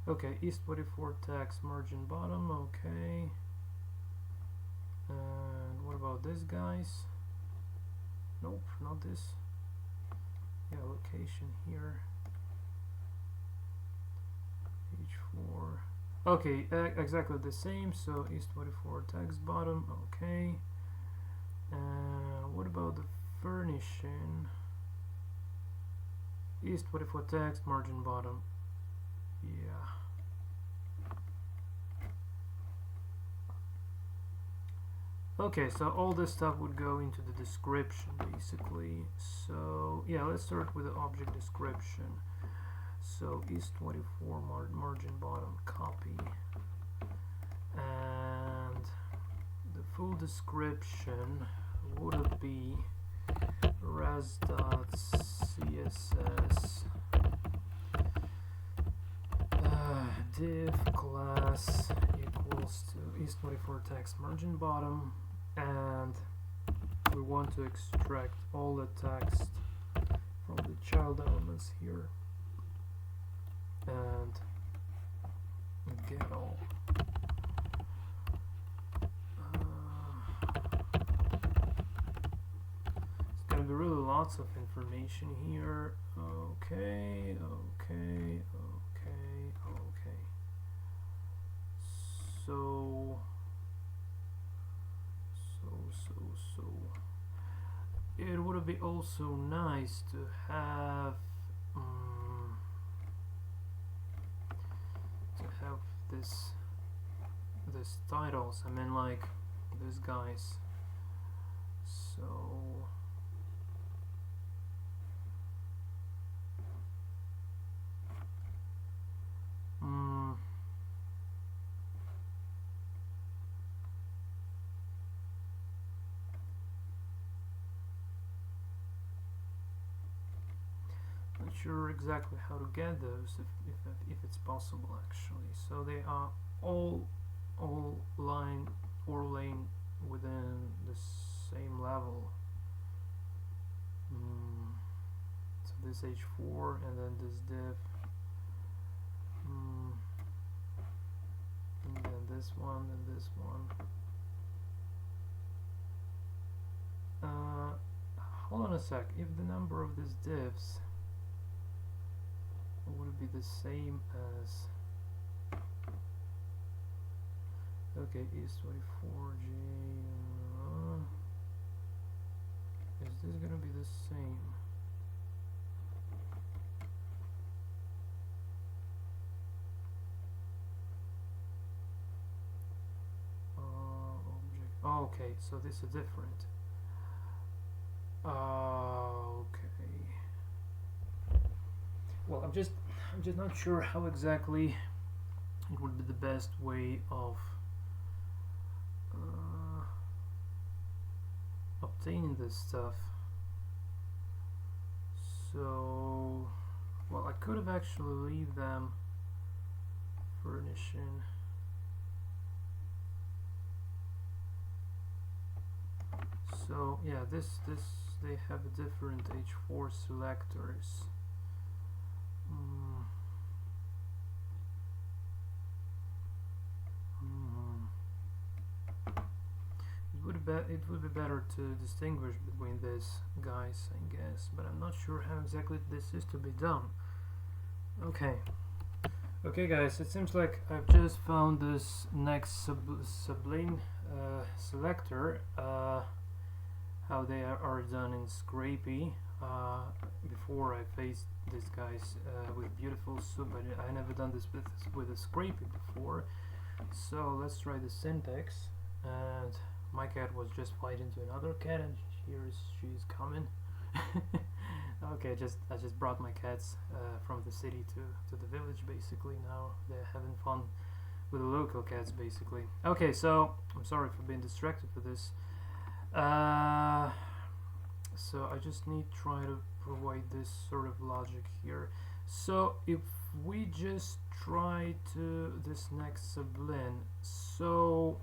[SPEAKER 1] Okay, ES24 text, margin bottom, okay. And what about this, guys? Nope, not this. Yeah, location here. H4. Okay, exactly the same. So ES24 text bottom, okay. And what about the furnishing? ES24 text, margin bottom. Yeah. Okay, so all this stuff would go into the description basically. So yeah, let's start with the object description. So ES24 margin bottom, copy, and the full description would be res.css div class equals to ES24 text margin bottom, and we want to extract all the text from the child elements here and get all. It's gonna be really lots of information here. Okay. So it would be also nice to have this titles. I mean, like these guys. So not sure exactly how to get those, if it's possible actually. So they are all line or lane within the same level. So this H4 and then this div, and then this one and this one. Hold on a sec. If the number of these divs would be the same as, okay, ES24J, is this gonna be the same? Okay, so this is different. Okay. Well, I'm just not sure how exactly it would be the best way of obtaining this stuff. So, well, I could have actually leave them furnishing. So yeah, this they have different H4 selectors. It would be better to distinguish between these guys, I guess, but I'm not sure how exactly this is to be done. Okay. Okay guys, it seems like I've just found this next sublime selector, how they are done in Scrapy. Before I faced these guys with beautiful soup, but I never done this with a Scrapy before. So let's try the syntax. And my cat was just fighting to another cat, and she's coming. Okay, I just brought my cats from the city to the village. Basically, now they're having fun with the local cats. Basically, okay. So I'm sorry for being distracted for this. So I just need to try to provide this sort of logic here. So if we just try to this next sublime, so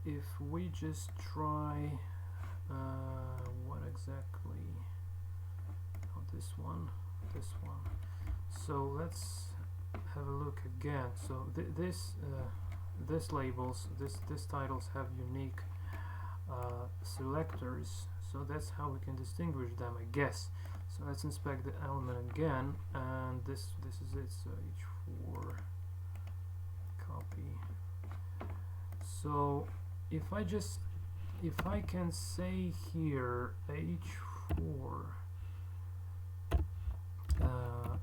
[SPEAKER 1] if we just try what exactly, oh, this one, so let's have a look again. So this labels, this titles have unique selectors, so that's how we can distinguish them, I guess. So let's inspect the element again, and this is it. So H4 copy. So if I can say here H4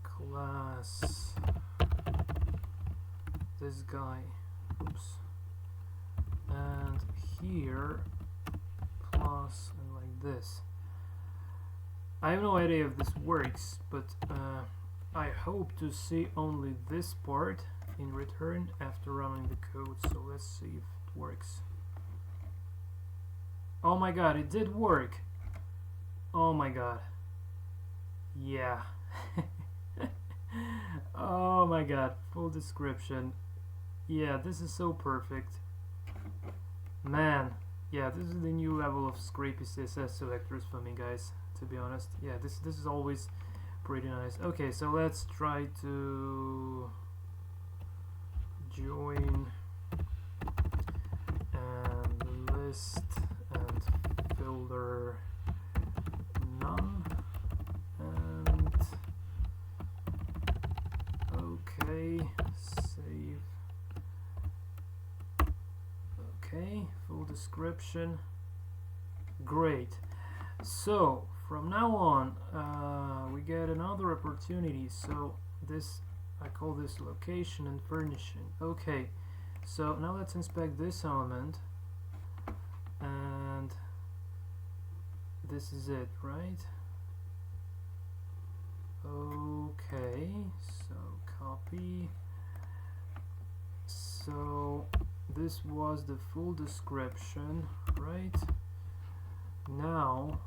[SPEAKER 1] class this guy, oops, and here plus and like this. I have no idea if this works, but I hope to see only this part in return after running the code. So let's see if it works. Oh my god, it did work. Oh my god. Yeah. Oh my god, full description. Yeah, this is so perfect. Man, yeah, this is the new level of Scrapy CSS selectors for me, guys, to be honest. Yeah, this is always pretty nice. Okay, so let's try to join and list and filter none, and okay, save. Okay, full description. Great. So from now on we get another opportunity. So this, I call this location and furnishing. Okay, so now let's inspect this element, and this is it, right? Okay, so copy. So this was the full description, right? Now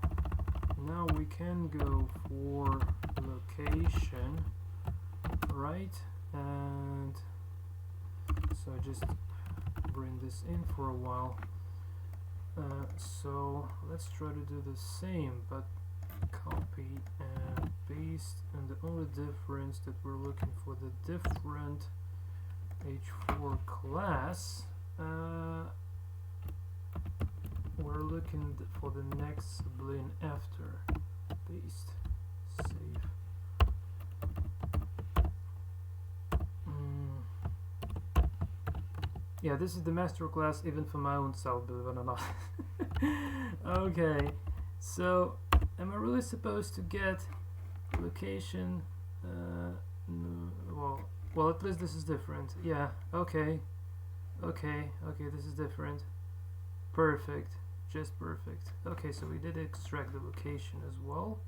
[SPEAKER 1] we can go for location, right? And so just bring this in for a while. So let's try to do the same, but copy and paste, and the only difference that we're looking for the different H4 class, we're looking for the next sublime after. Paste, save. Yeah, this is the master class even for my own self, believe it or not. Okay, so am I really supposed to get location? No, well, Well, at least this is different. Yeah, okay. Okay, this is different. Perfect. Just perfect. Okay, so we did extract the location as well.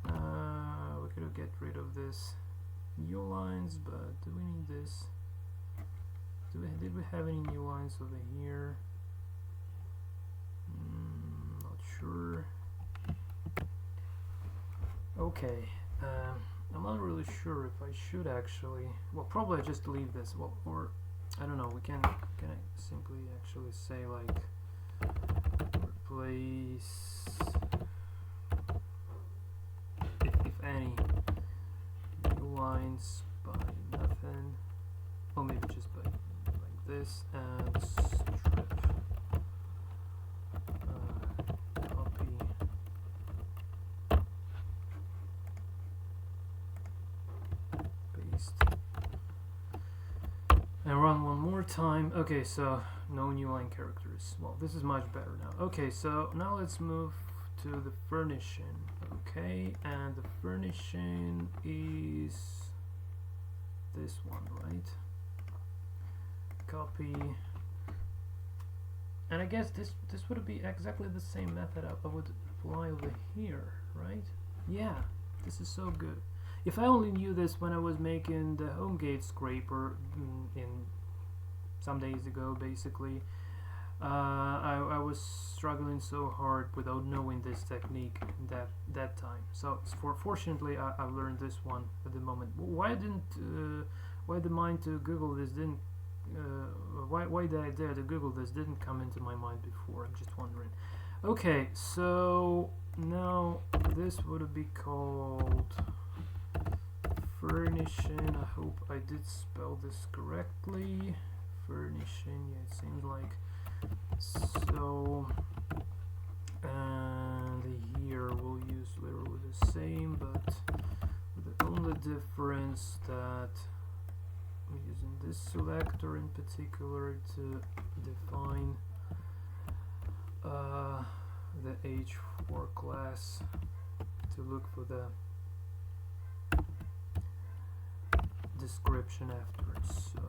[SPEAKER 1] We could get rid of this new lines, but do we need this? Did we have any new lines over here? Not sure. Okay, I'm not really sure if I should actually. Well, probably just leave this. Well, or I don't know. Can I simply actually say like replace if any new lines by nothing, or maybe just by like this and strip. Copy. Paste. And run one more time. Okay, so no new line characters. Well, this is much better now. Okay, so now let's move to the furnishing. Okay, and the furnishing is this one, right? Copy. And I guess this would be exactly the same method I would apply over here, right? Yeah, this is so good. If I only knew this when I was making the home gate scraper in some days ago, basically, I was struggling so hard without knowing this technique that time. So fortunately, I learned this one at the moment. Why the mind to Google this didn't? Why the idea to Google this didn't come into my mind before? I'm just wondering. Okay, so now this would be called furnishing. I hope I did spell this correctly. Furnishing, yeah, it seems like so. And here we'll use literally the same, but with the only difference that we're using this selector in particular to define the H4 class to look for the description afterwards. So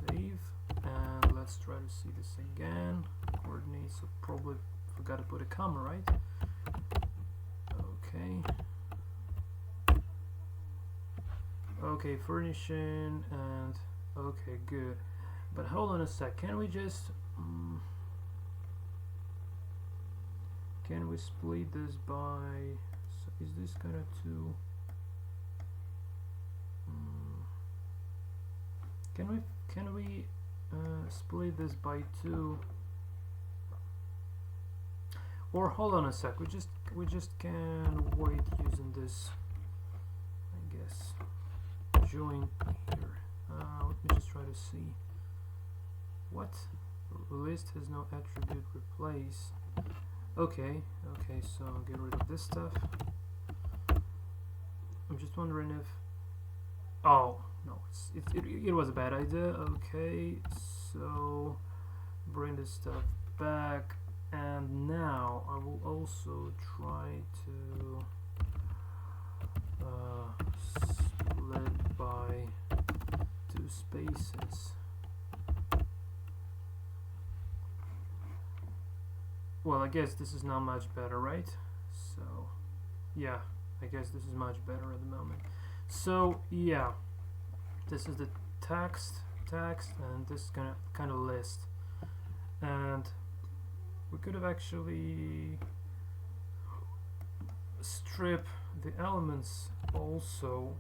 [SPEAKER 1] save, and let's try to see this again. Coordinates, so probably forgot to put a comma, right? Okay. Okay, furnishing, and okay, good. But hold on a sec, can we just can we split this by, so is this kind of two? Can we split this by 2? Or hold on a sec, we just can wait using this, I guess. Join here. Let me just try to see. What? List has no attribute replace. Okay, so get rid of this stuff. I'm just wondering if. Oh no, it was a bad idea. Okay, so bring this stuff back, and now I will also try to split by 2 spaces. Well, I guess this is not much better, right? So yeah, I guess this is much better at the moment. So yeah, this is the text, and this kind of list, and we could have actually strip the elements also.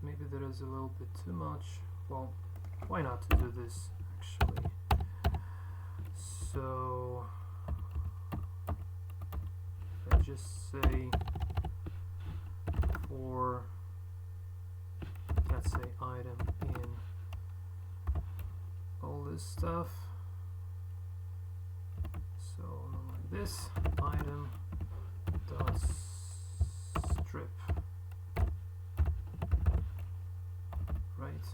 [SPEAKER 1] Maybe there is a little bit too much. Well, why not to do this actually? So let's just say for, let's say, item in all this stuff. So like this, item dot strip. Right,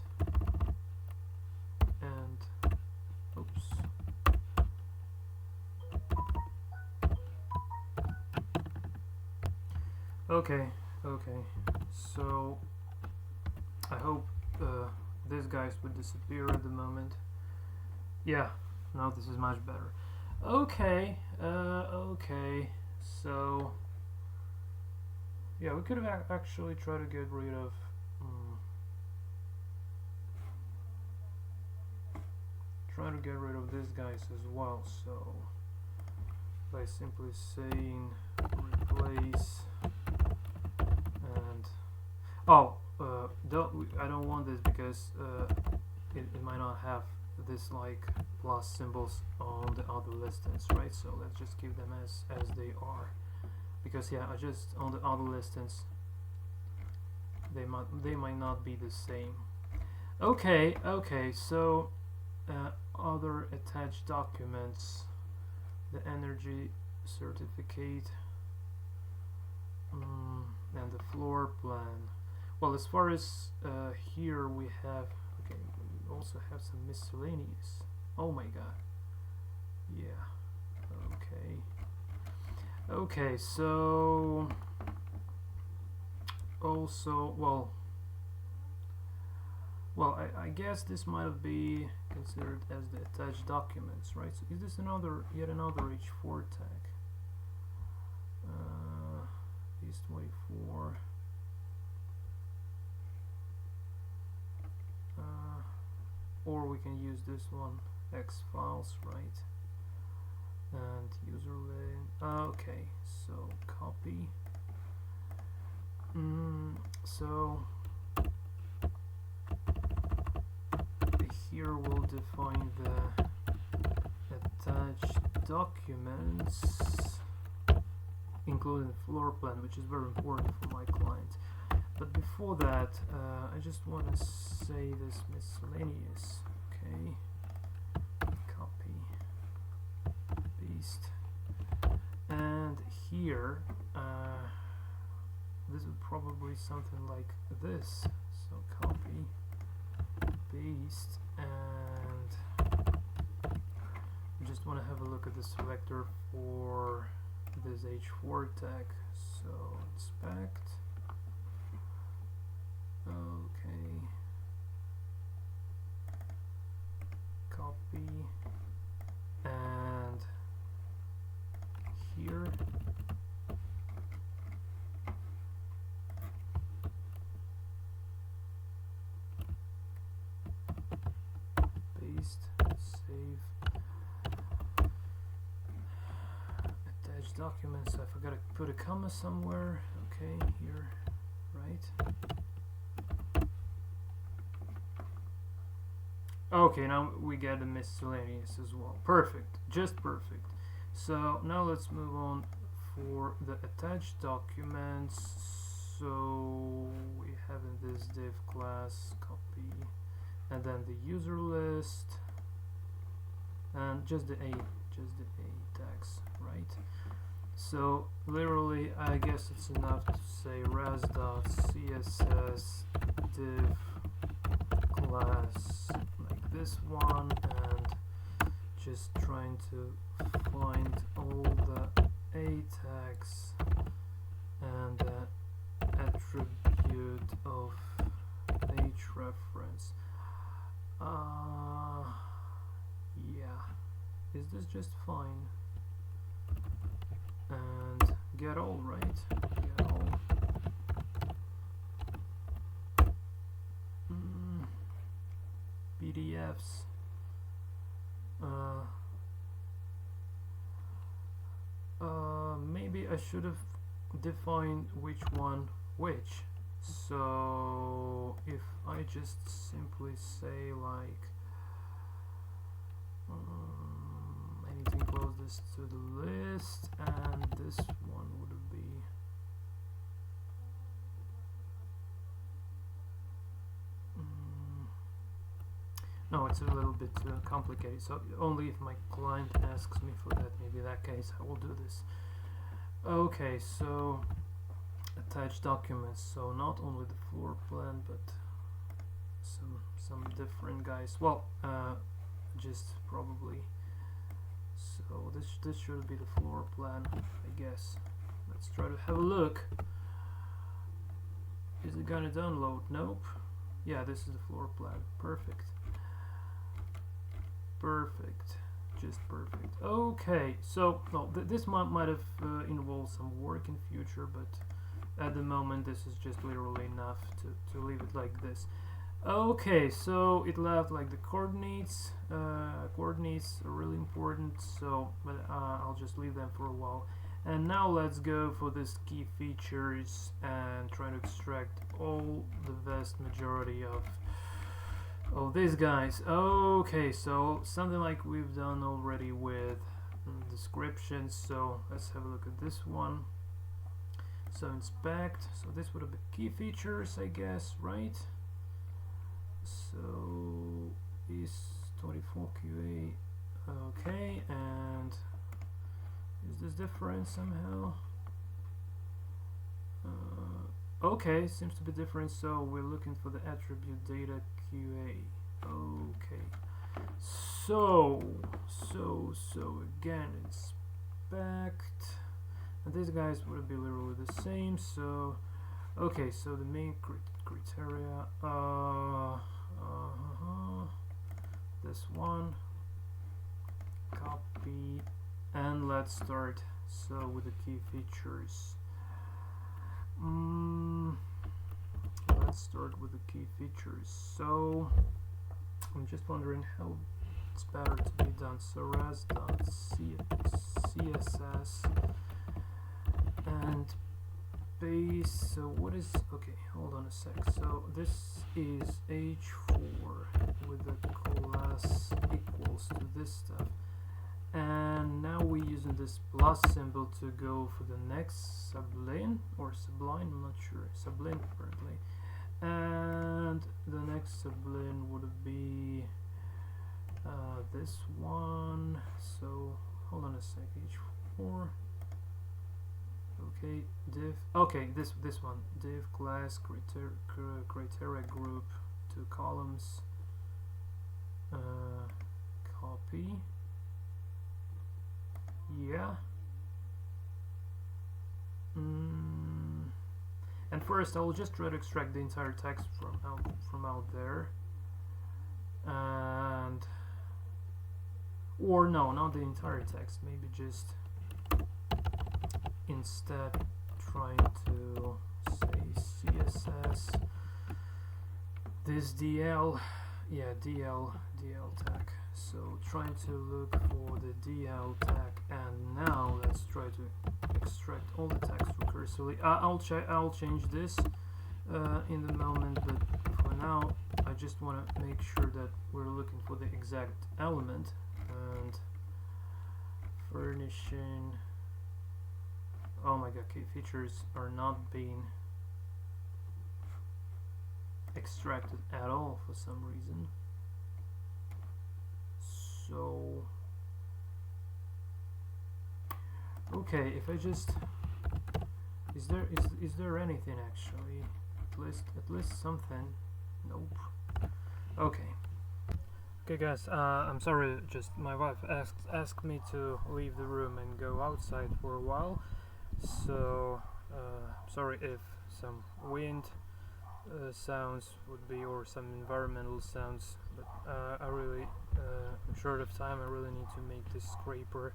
[SPEAKER 1] and oops, Okay, okay. So I hope these guys would disappear at the moment. Yeah, now this is much better. Okay, okay. So yeah, we could have actually tried to get rid of. Try to get rid of these guys as well. So by simply saying replace and I don't want this because it might not have this like plus symbols on the other listings, right? So let's just keep them as they are, because yeah, I just on the other listings they might not be the same. Okay, okay. So other attached documents, the energy certificate, and the floor plan. Well, as far as here we have, okay, we also have some miscellaneous. Oh my god. Yeah. Okay. Okay, so also, well, I guess this might be considered as the attached documents, right? So is this yet another H4 tag? Piece 24. Or we can use this one, X files, right? And username. Okay, so copy. So here we'll define the attached documents, including floor plan, which is very important for my client. But before that, I just want to say this miscellaneous. Okay, copy, paste, and here this would probably something like this. So copy, paste, and we just want to have a look at the selector for this H4 tag. So inspect. Okay, copy, and here paste, save, attach documents. I forgot to put a comma somewhere. Okay, here, right? Okay, now we get the miscellaneous as well. Perfect, just perfect. So now let's move on for the attached documents. So we have in this div class copy, and then the user list, and just the A tags, right? So literally, I guess it's enough to say res.css div class like this one, and just trying to find all the A tags and the attribute of href. Yeah, is this just fine? And get all, right? Get all. PDFs. Maybe I should have defined which one which. So if I just simply say like anything closest to the list, and this one would be no, it's a little bit complicated, so only if my client asks me for that, maybe in that case I will do this. Okay, so attached documents, so not only the floor plan but some different guys. Well, just probably. So this should be the floor plan, I guess. Let's try to have a look. Is it gonna download? Nope. Yeah, this is the floor plan. Perfect. Perfect. Just perfect. Okay, so well, this might have involved some work in future, but at the moment this is just literally enough to leave it like this. Okay, so it left like the coordinates. Coordinates are really important, so but I'll just leave them for a while. And now let's go for this key features and try to extract all the vast majority of these guys. Okay, so something like we've done already with descriptions. So let's have a look at this one. So inspect. So this would have been key features, I guess, right? So is 24 QA. Okay, and is this different somehow? Okay, seems to be different. So we're looking for the attribute data QA. Okay. So again, inspect, and these guys would be literally the same. So okay, so the main criteria. This one. Copy. And let's start so with the key features. Let's start with the key features. So I'm just wondering how it's better to be done. So res.css and base. So what is, okay, hold on a sec. So this is h4 with the class equals to this stuff. And now we're using this plus symbol to go for the next sublime, I'm not sure, sublime apparently. And the next sublime would be this one. So hold on a sec, h4. Okay, div. Okay, this one, div class criteria group, 2 columns. Copy. Yeah. And first, I will just try to extract the entire text from out there, and or no, not the entire text. Maybe just instead trying to say CSS. This DL, yeah, DL tag. So trying to look for the DL tag, and now let's try to extract all the text recursively. I'll change this in the moment, but for now I just want to make sure that we're looking for the exact element. And furnishing, oh my god, key features are not being extracted at all for some reason. So okay, if I just is there anything actually, at least something? Nope. Okay guys, I'm sorry, just my wife asked me to leave the room and go outside for a while, so sorry if some wind sounds would be, or some environmental sounds, but I really I'm short of time. I really need to make this scraper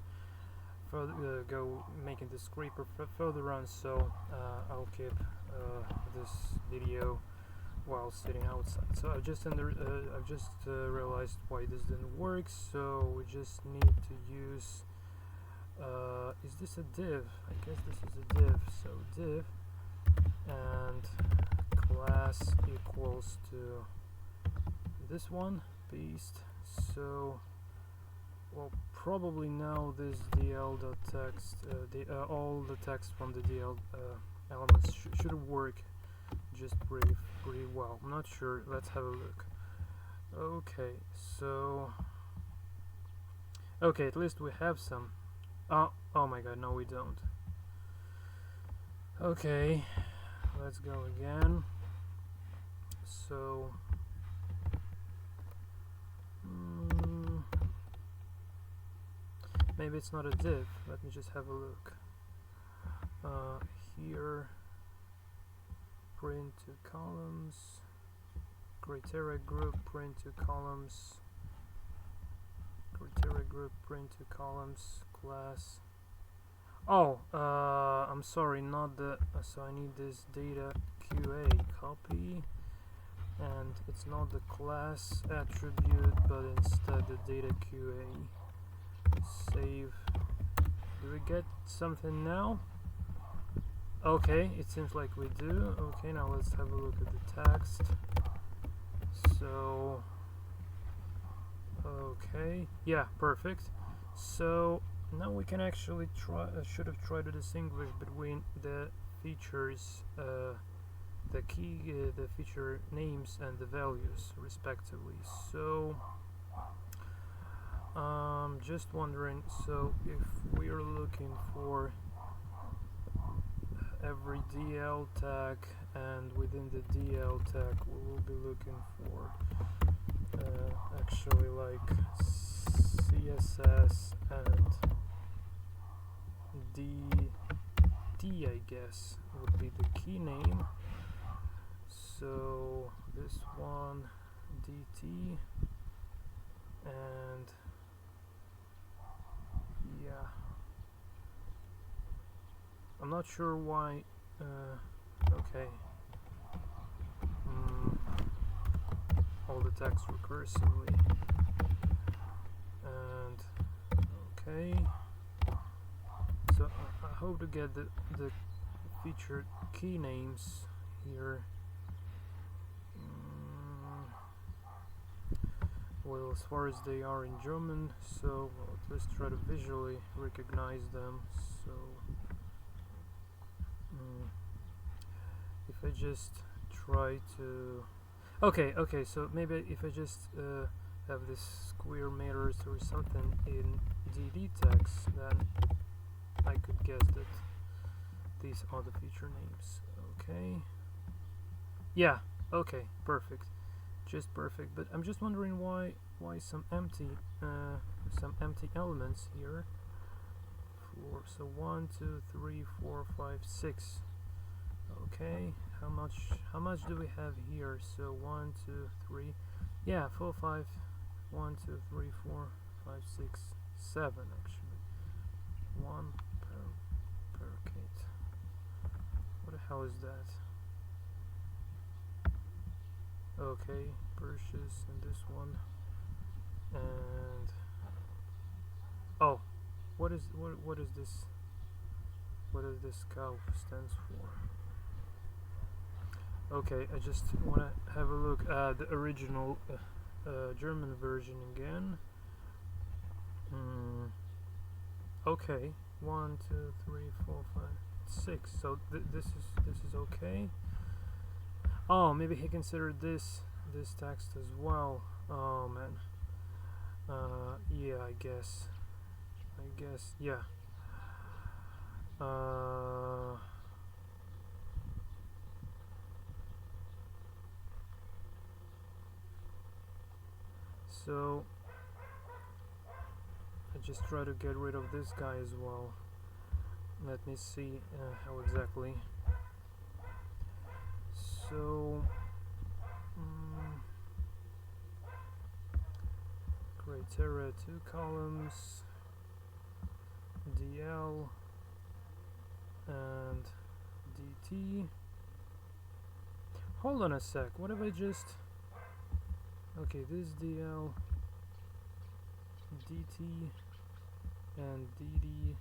[SPEAKER 1] making this scraper further on, so I'll keep this video while sitting outside. So I've just realized why this didn't work. So we just need to use is this a div? I guess this is a div. So div and class equals to this one, paste. So well, probably now this dl.text, all the text from the dl elements should work just pretty well. I'm not sure. Let's have a look. Okay, so okay, at least we have some. Oh my god, no we don't. Okay, let's go again. So maybe it's not a div. Let me just have a look. Here, print to columns, criteria group, print to columns, criteria group, print to columns, class. Oh, I'm sorry, not the, so I need this data QA, copy, and it's not the class attribute, but instead the data QA. Save. Do we get something now? Okay, it seems like we do. Okay, now let's have a look at the text. So, okay, yeah, perfect. So now we can actually try, should have tried to distinguish between the features, the key, the feature names and the values respectively. So just wondering, so if we are looking for every DL tag, and within the DL tag we will be looking for actually like CSS and DT, I guess, would be the key name. So this one, DT, and yeah, I'm not sure why. Okay, all the text recursively, and okay. So I hope to get the featured key names here. Well, as far as they are in German, so well, let's try to visually recognize them. So if I just try to, okay, so maybe if I just have this square meters or something in DD text, then I could guess that these are the feature names. Okay, yeah, okay, perfect, just perfect. But I'm just wondering why some empty elements here. So 1, 2, 3, 4, 5, 6. Okay, how much do we have here? So 1, 2, 3, yeah, 4, 5, 1, 2, 3, 4, 5, 6, 7 actually. 1 per kit. What the hell is that? Okay, purchase, and this one, and oh, what is this? What does this cow stands for? Okay, I just want to have a look at the original German version again. Okay, 1, 2, 3, 4, 5, 6. So this is okay. Oh, maybe he considered this text as well. Oh man. Yeah, I guess, yeah. So I just try to get rid of this guy as well. Let me see how exactly. So criteria 2 columns, DL and DT. Hold on a sec, what if I just, okay, this DL, DT and DD.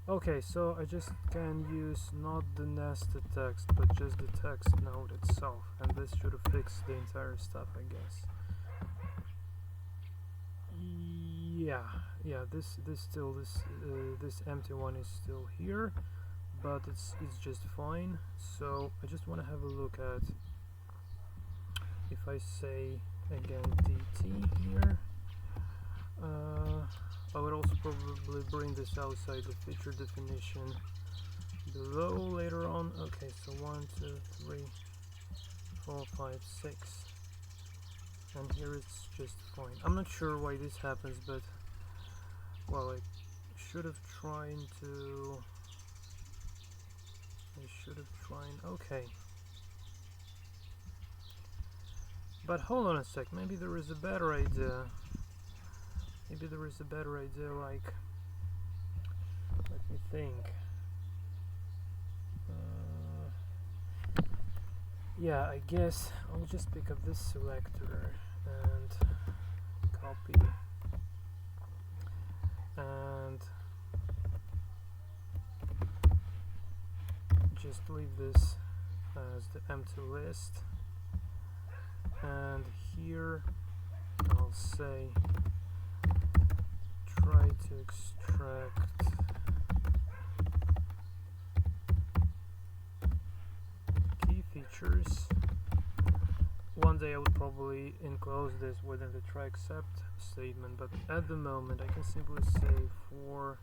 [SPEAKER 1] Okay, so I just can use not the nested text but just the text node itself, and this should have fixed the entire stuff, I guess. Yeah, this empty one is still here, but it's just fine. So I just want to have a look at, if I say again DT here, I would also probably bring this outside the feature definition below later on. Okay, so 1, 2, 3, 4, 5, 6, and here it's just fine. I'm not sure why this happens, but well, I should have tried to I should have tried. Okay. But hold on a sec, maybe there is a better idea. Maybe there is a better idea, like, let me think. Yeah, I guess I'll just pick up this selector and copy and just leave this as the empty list, and here I'll say try to extract key features. One day I would probably enclose this within the try except statement, but at the moment I can simply say for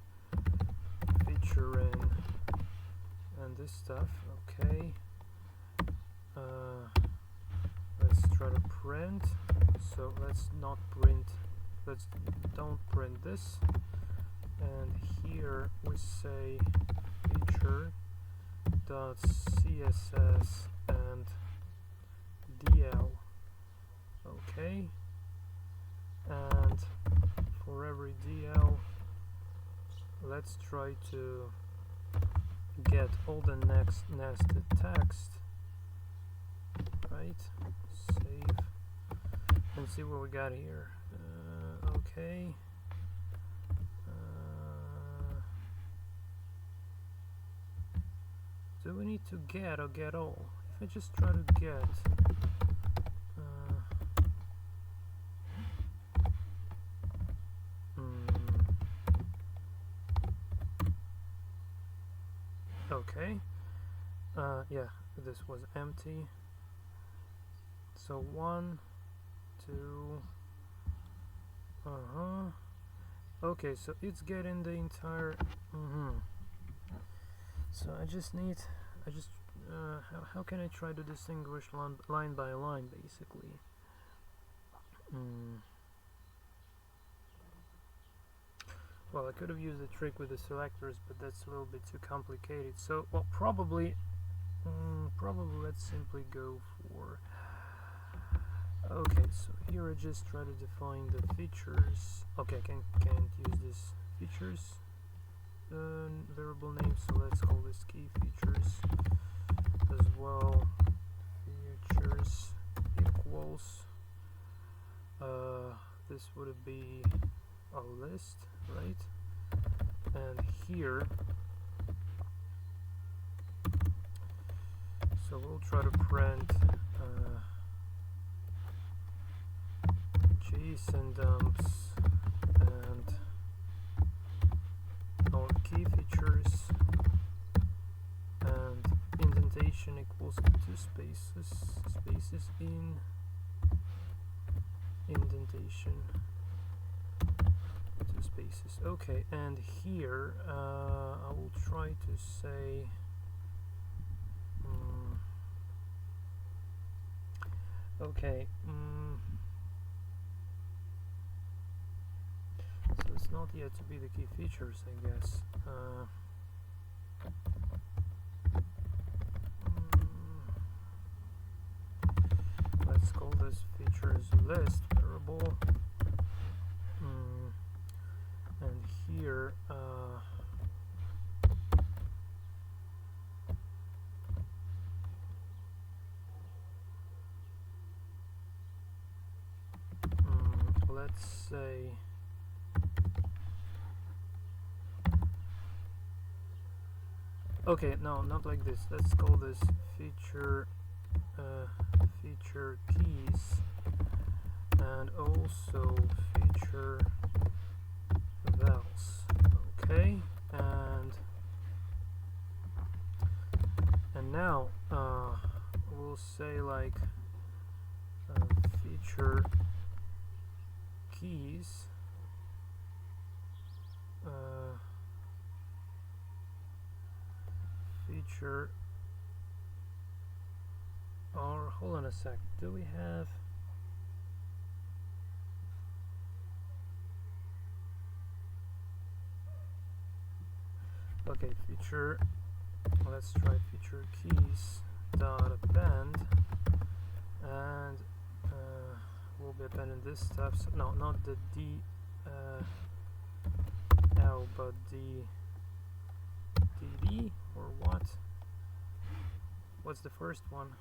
[SPEAKER 1] feature in and this stuff. Okay, let's try to print. So let's not print, don't print this, and here we say feature dot css and dl. Okay, and for every dl let's try to get all the next nested text, right? Save and see what we got here. Okay, do we need to get or get all? If I just try to get okay, yeah, this was empty. So 1, 2, okay, so it's getting the entire, so I just how can I try to distinguish line by line, basically? Well, I could have used the trick with the selectors, but that's a little bit too complicated. So, well, probably let's simply go for. Okay, so here I just try to define the features. Okay, I can't use this features variable name, so let's call this key features as well. Features equals this would be a list, right? And here, so we'll try to print JSON dumps and our key features, and indentation equals 2 spaces in indentation, 2 spaces. Okay, and here I will try to say okay, so it's not yet to be the key features, I guess. Let's call this features list variable, and here let's say okay, no, not like this. Let's call this feature feature keys, and also feature vals. Okay, and now we'll say like feature keys feature, or hold on a sec, do we have okay, feature let's try feature keys dot append, and we'll be appending this stuff. So, no, not the L, but the DD, or what? What's the first one?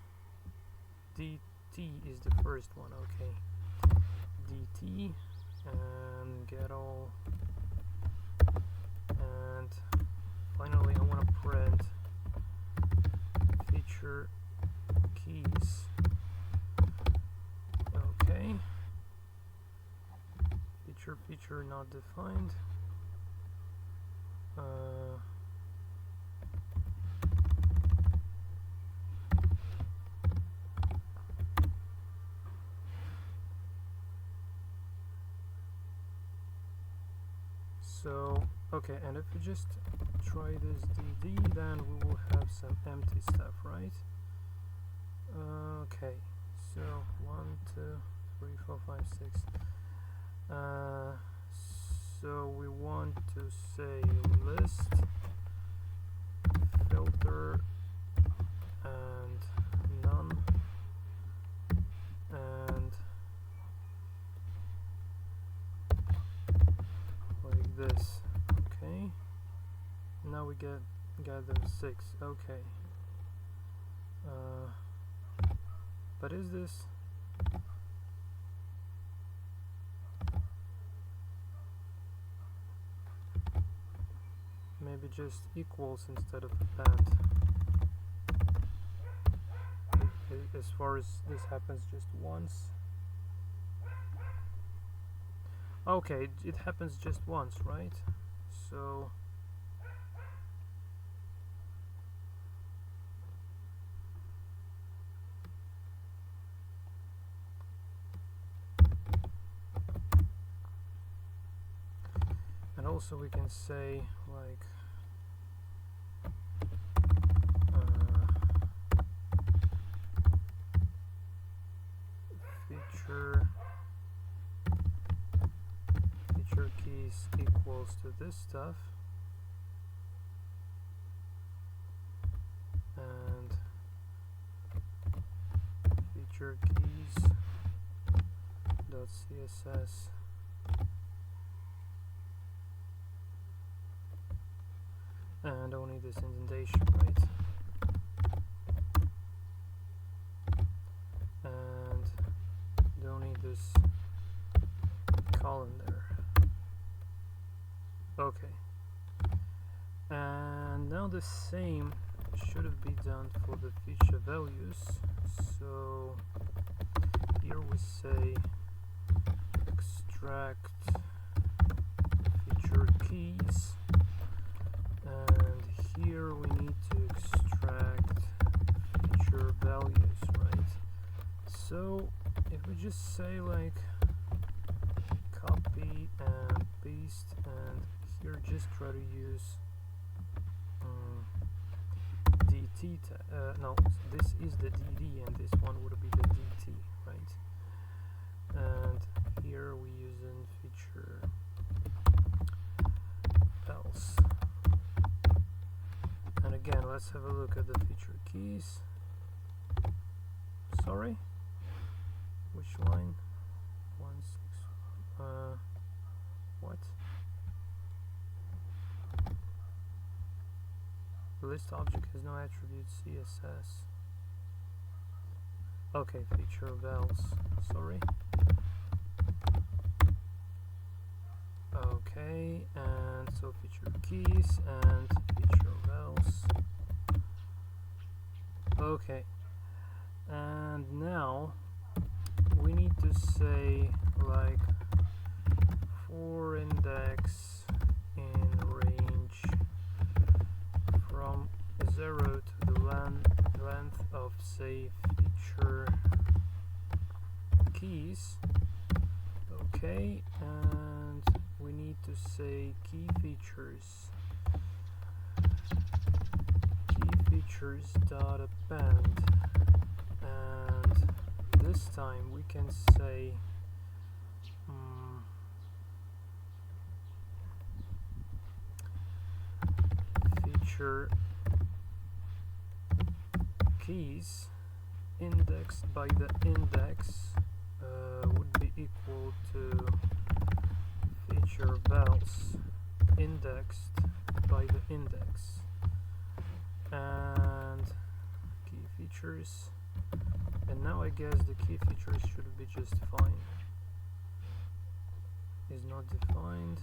[SPEAKER 1] DT is the first one, okay. DT, and get all, and finally I want to print feature keys. Okay. Feature not defined. So, okay, and if we just try this DD, then we will have some empty stuff, right? Okay, so 1, 2, 3, 4, 5, 6. So we want to say list, filter, and none, and like this. Okay, now we get them 6. Okay, but is this maybe just equals instead of append? As far as this happens just once. Okay, it happens just once, right? So and also we can say like feature keys equals to this stuff, and feature keys dot CSS and don't need this indentation, right? And don't need this column there. Okay, and now the same should have been done for the feature values. So here we say extract feature keys, and here we need to extract feature values, right? So if we just say like copy and paste, and here just try to use DT, no, this is the DD and this one would be the DT, right? And here we using feature else. And again, let's have a look at the feature keys. Sorry, which line? 1, 6. What? The list object has no attribute CSS. Okay, feature vals. Sorry. Okay, and so feature keys and feature vals. Okay, and now we need to say like for index in range from 0 to the length of say feature keys. Okay, and we need to say key features dot append, and this time we can say feature keys indexed by the index would be equal to feature vals indexed by the index, and key features, and now I guess the key features should be just fine. Is not defined.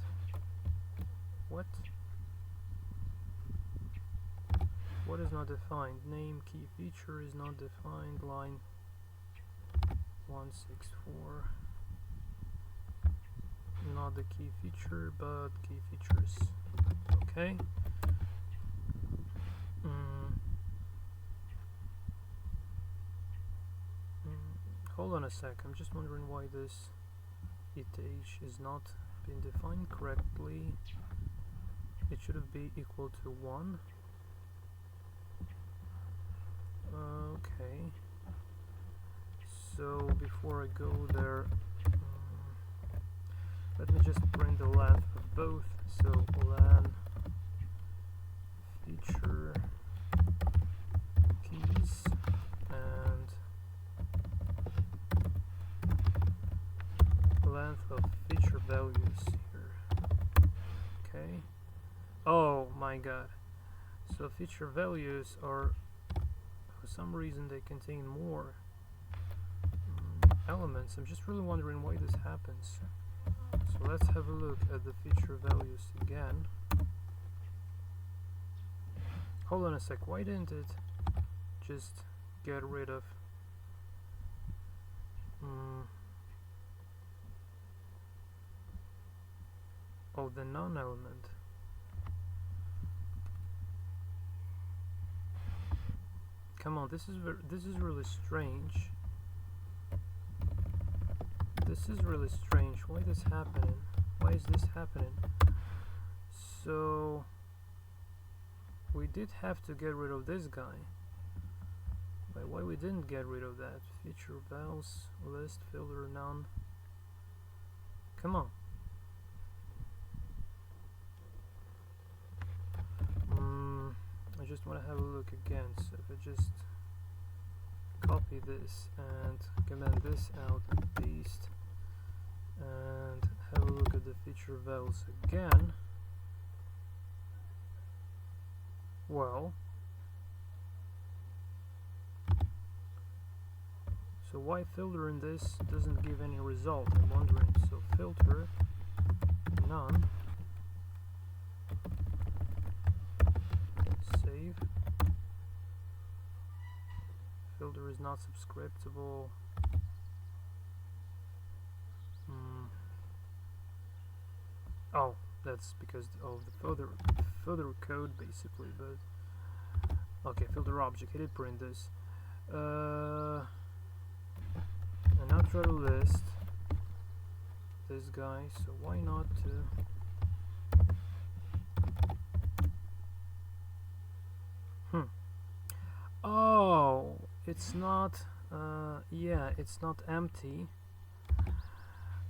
[SPEAKER 1] What? What is not defined? Name key feature is not defined. Line 164. Not the key feature, but key features. Okay. Hold on a sec. I'm just wondering why this eth is not being defined correctly. It should have been equal to 1. Okay. So before I go there, let me just print the length of both. So lan feature keys and length of feature values here. Okay. Oh my god. So feature values are, for some reason, they contain more elements. I'm just really wondering why this happens. So let's have a look at the feature values again. Hold on a sec. Why didn't it just get rid of the non-element? Come on, this is really strange. This is really strange. Why this happening? Why is this happening? So we did have to get rid of this guy. But why we didn't get rid of that? Feature vals, list, filter, none. Come on. I just want to have a look again. So if I just copy this and command this out and paste and have a look at the feature vals again, well, so why filtering this doesn't give any result? I'm wondering. So filter none, save, filter is not subscriptable. Oh, that's because of the further code basically, but okay, filter object, I did print this. And now try to list this guy, so why not oh, it's not yeah, it's not empty.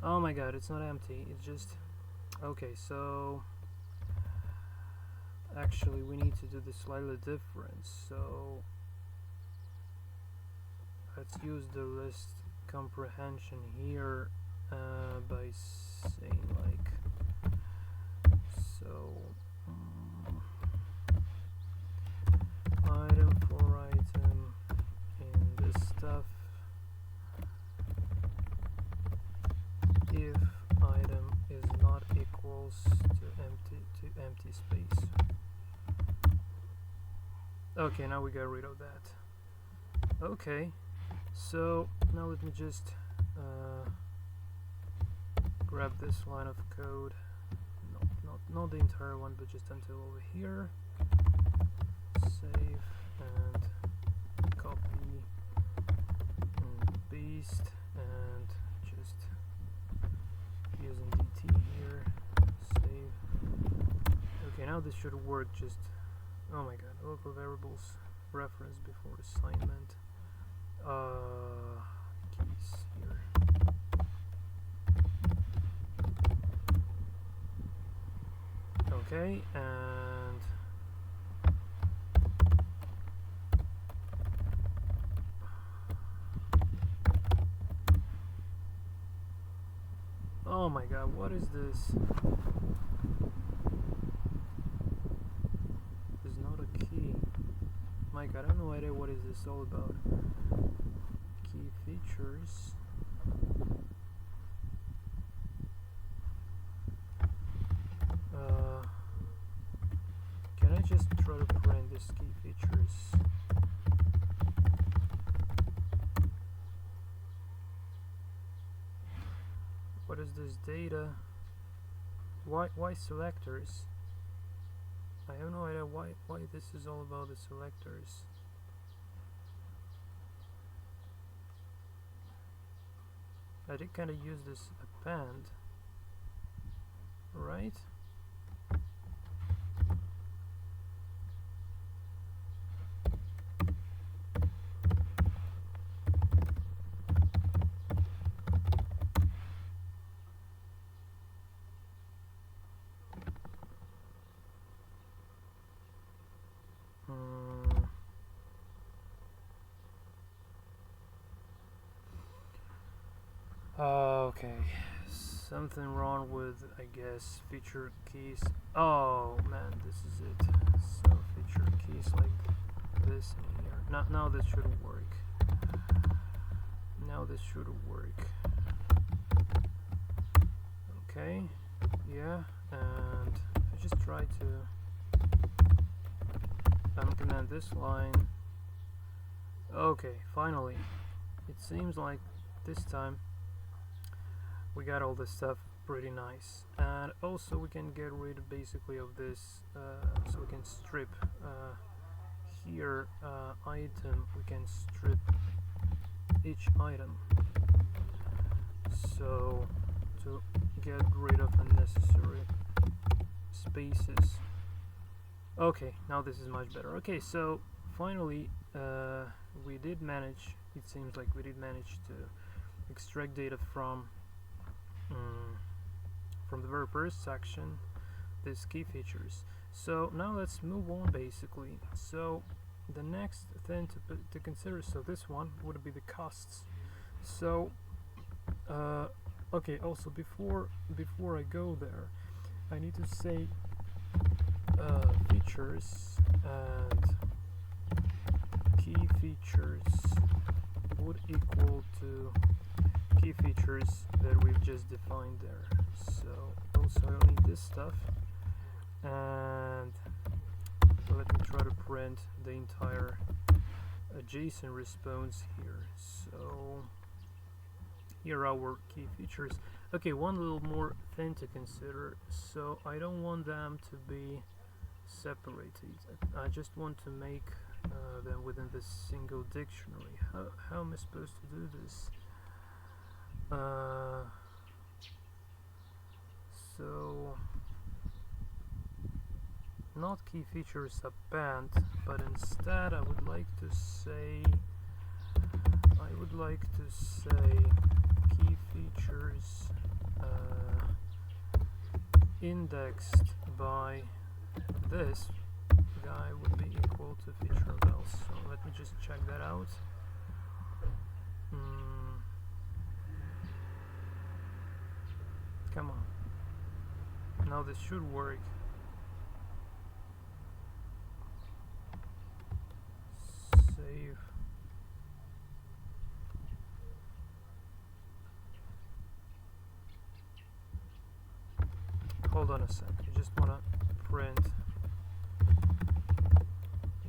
[SPEAKER 1] Oh my god, it's not empty, it's just okay. So actually we need to do this slightly different, so let's use the list comprehension here by saying like so item for item in this stuff if item is not equals to empty space. Okay, now we got rid of that. Okay, so now let me just grab this line of code, not the entire one, but just until over here, save and copy and paste, and just using DT here, save. Okay, now this should work. Just, oh my god, local variables reference before assignment, keys here. Okay, and my god, what is this? There's not a key. My god, I have no idea what is this all about. Key features. Can I just try to print this key features? What is this data? Why selectors? I have no idea why this is all about the selectors. I did kind of use this append, right? Okay, something wrong with, I guess, feature keys. Oh man, this is it. So feature keys like this in here. Now this should work. Now this should work. Okay, yeah, and if I just try to uncomment this line. Okay, finally. It seems like this time we got all this stuff pretty nice, and also we can get rid basically of this, so we can strip here item, we can strip each item, so to get rid of unnecessary spaces. Okay, now this is much better. Okay, so finally we did manage, it seems like we did manage to extract data from the very first section, this key features. So now let's move on basically. So the next thing to consider, so this one would be the costs. So okay, also before I go there, I need to say features and key features would equal to key features that we've just defined there. So also I need this stuff, and let me try to print the entire JSON response here. So here are our key features. Okay, one little more thing to consider. So I don't want them to be separated. I just want to make them within this single dictionary. How am I supposed to do this? So not key features append, but instead I would like to say key features indexed by this guy would be equal to feature of else. So let me just check that out. Come on. Now this should work. Save. Hold on a sec. I just want to print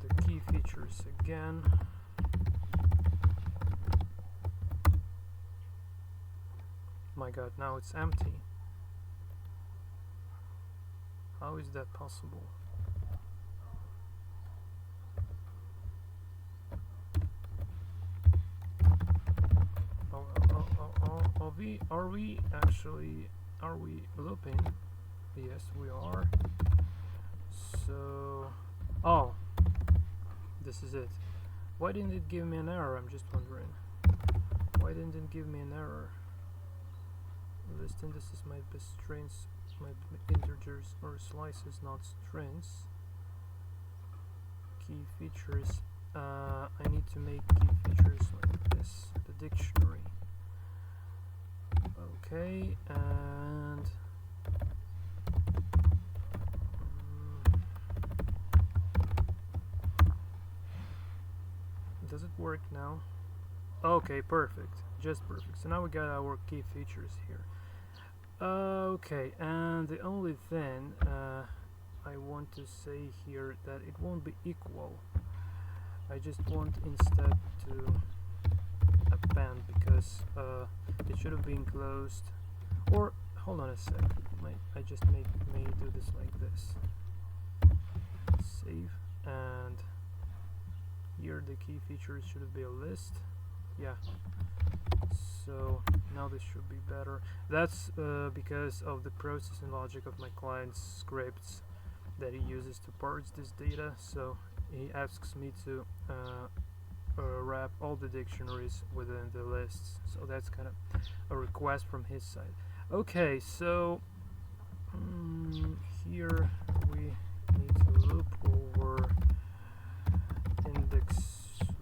[SPEAKER 1] the key features again. My god, now it's empty. How is that possible? Are we looping? Yes, we are. So, oh, this is it. Why didn't it give me an error? I'm just wondering. Why didn't it give me an error? List indices might be strings, might be integers or slices, not strings. Key features. I need to make key features like this. The dictionary. Okay, and does it work now? Okay, perfect, just perfect. So now we got our key features here. Okay, and the only thing I want to say here that it won't be equal. I just want instead to append because it should have been closed. Or hold on a sec. I just may do this like this. Save, and here the key features should be a list. Yeah. So now this should be better. That's because of the processing logic of my client's scripts that he uses to parse this data. So he asks me to wrap all the dictionaries within the lists. So that's kind of a request from his side. Okay, so here we need to loop over index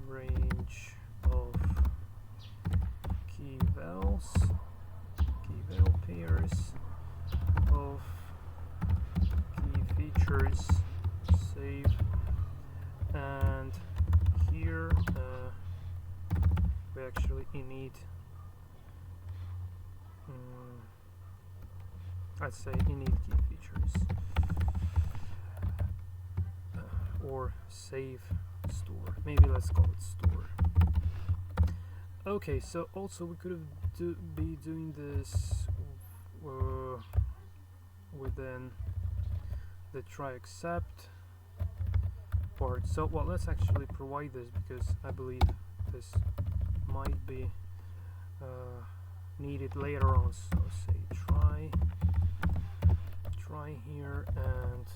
[SPEAKER 1] range of key vals pairs of key features, save, and here we actually need I'd say init key features or save store. Maybe let's call it store. Okay, so also we could have be doing this within the try except part. So well, let's actually provide this because I believe this might be needed later on. So say try here and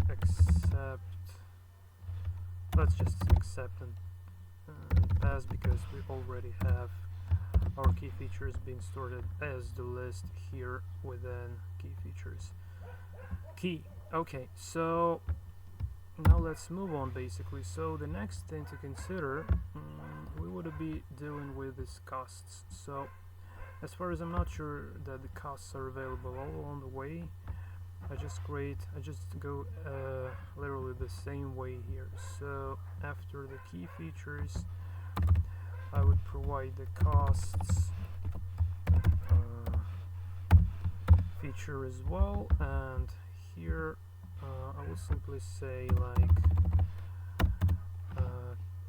[SPEAKER 1] accept. Let's just accept and pass because we already have our key features being stored as the list here within key features key. Okay, so now let's move on basically. So the next thing to consider, we would be dealing with is costs. So as far as I'm not sure that the costs are available all along the way, I just go literally the same way here. So after the key features, I would provide the costs feature as well, and here I will simply say like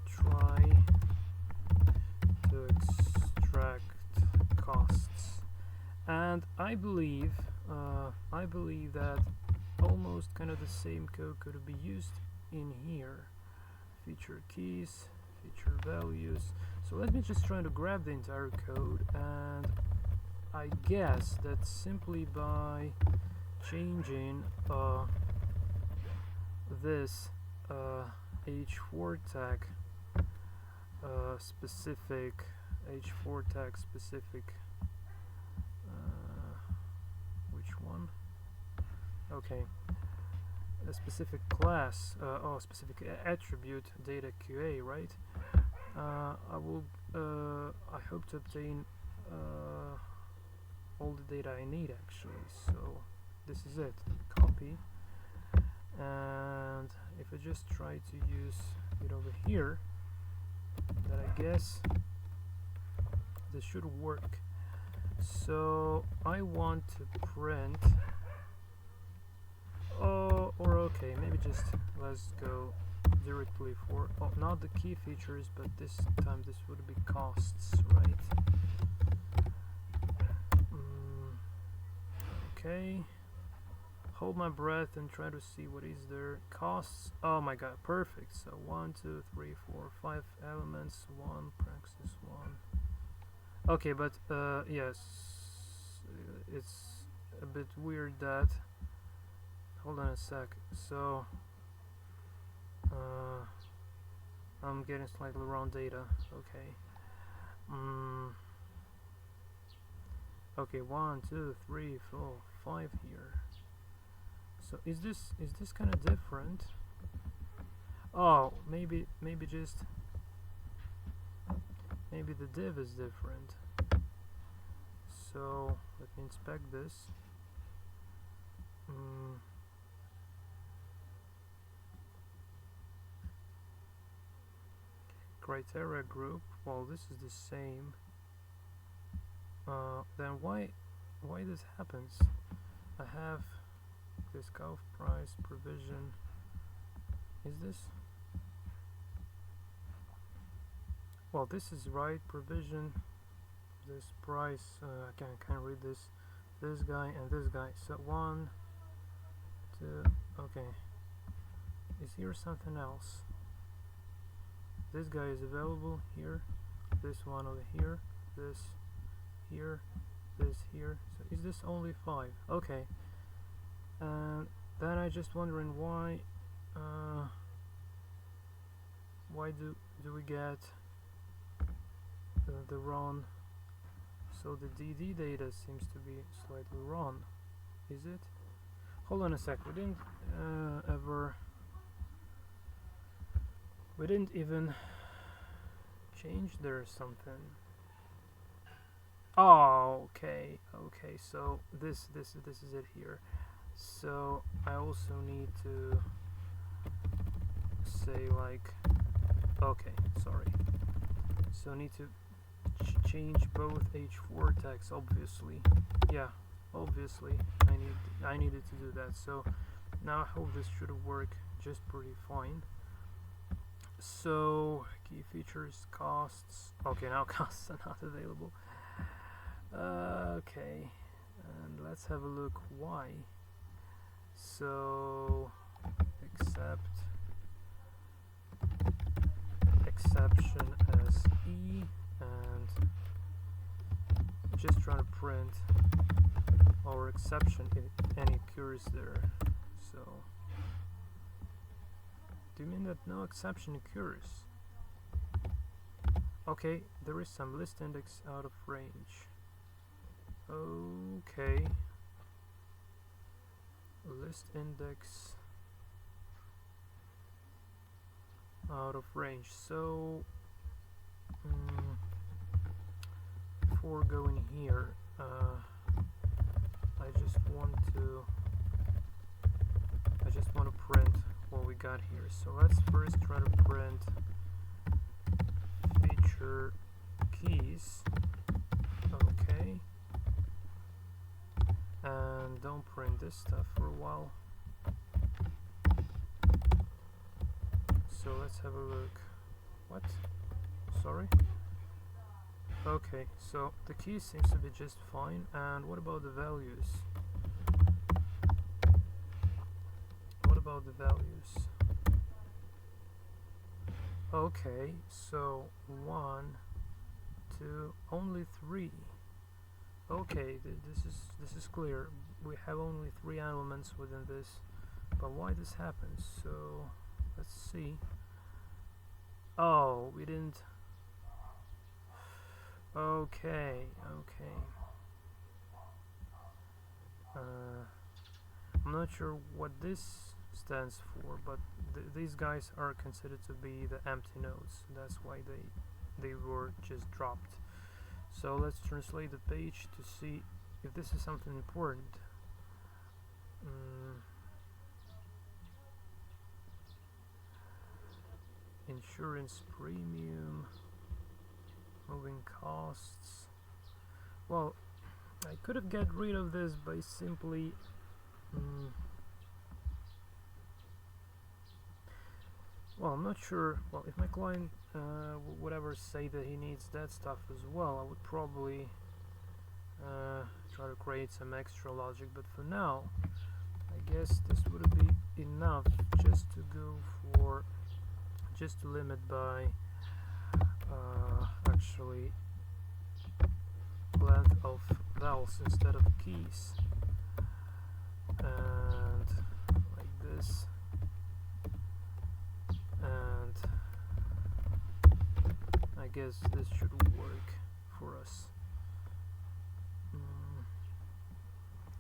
[SPEAKER 1] try to extract costs, and I believe that almost kind of the same code could be used in here. Feature keys, feature values. So let me just try to grab the entire code, and I guess that simply by changing this h4 tag specific which one? Okay, a specific class specific attribute data QA, right? I hope to obtain all the data I need actually. So this is it, copy, and if I just try to use it over here, then I guess this should work. So I want to print or okay, maybe just let's go directly for not the key features, but this time this would be costs, right? Okay, hold my breath and try to see what is there. Costs, oh my god, perfect. So 1 2 3 4 5 elements, 1 praxis 1. Okay, but yes, it's a bit weird that, hold on a sec. So I'm getting slightly wrong data. Okay. Okay, 1 2 3 4 5 here. So is this kind of different? Oh, maybe the div is different. So let me inspect this. Criteria group. Well, this is the same. Then why this happens? I have this golf price provision. Is this? Well, this is right provision. This price. I can't read this. This guy and this guy. So 1, 2. Okay. Is here something else? This guy is available here. This one over here. This here. This here. So is this only 5? Okay. And then I just wondering why do we get the wrong? So the DD data seems to be slightly wrong. Is it? Hold on a sec. We didn't even change there something. Oh, okay. So this is it here. So I also need to say like, okay, sorry. So I need to change both H4 tags, obviously. Yeah, obviously I needed to do that. So now I hope this should work just pretty fine. So key features, costs. Okay, now costs are not available. Okay, and let's have a look why. So exception as E, and just trying to print our exception if any occurs there. So do you mean that no exception occurs? Okay, there is some list index out of range. Okay, list index out of range. So before going here, I just want to print what we got here. So let's first try to print feature keys. Okay, and don't print this stuff for a while. So let's have a look. What? Sorry? Okay, so the key seems to be just fine. And what about the values? What about the values? Okay, so 1, 2, only 3. Okay, this is clear. We have only 3 elements within this, but why this happens? So let's see. Oh, we didn't. Okay. I'm not sure what this stands for, but these guys are considered to be the empty nodes. That's why they were just dropped. So let's translate the page to see if this is something important. Insurance premium, moving costs. Well, I could have get rid of this by simply well, I'm not sure. Well, if my client would ever say that he needs that stuff as well, I would probably try to create some extra logic, but for now I guess this would be enough just to go for to limit by actually length of vowels instead of keys, and like this, and I guess this should work for us.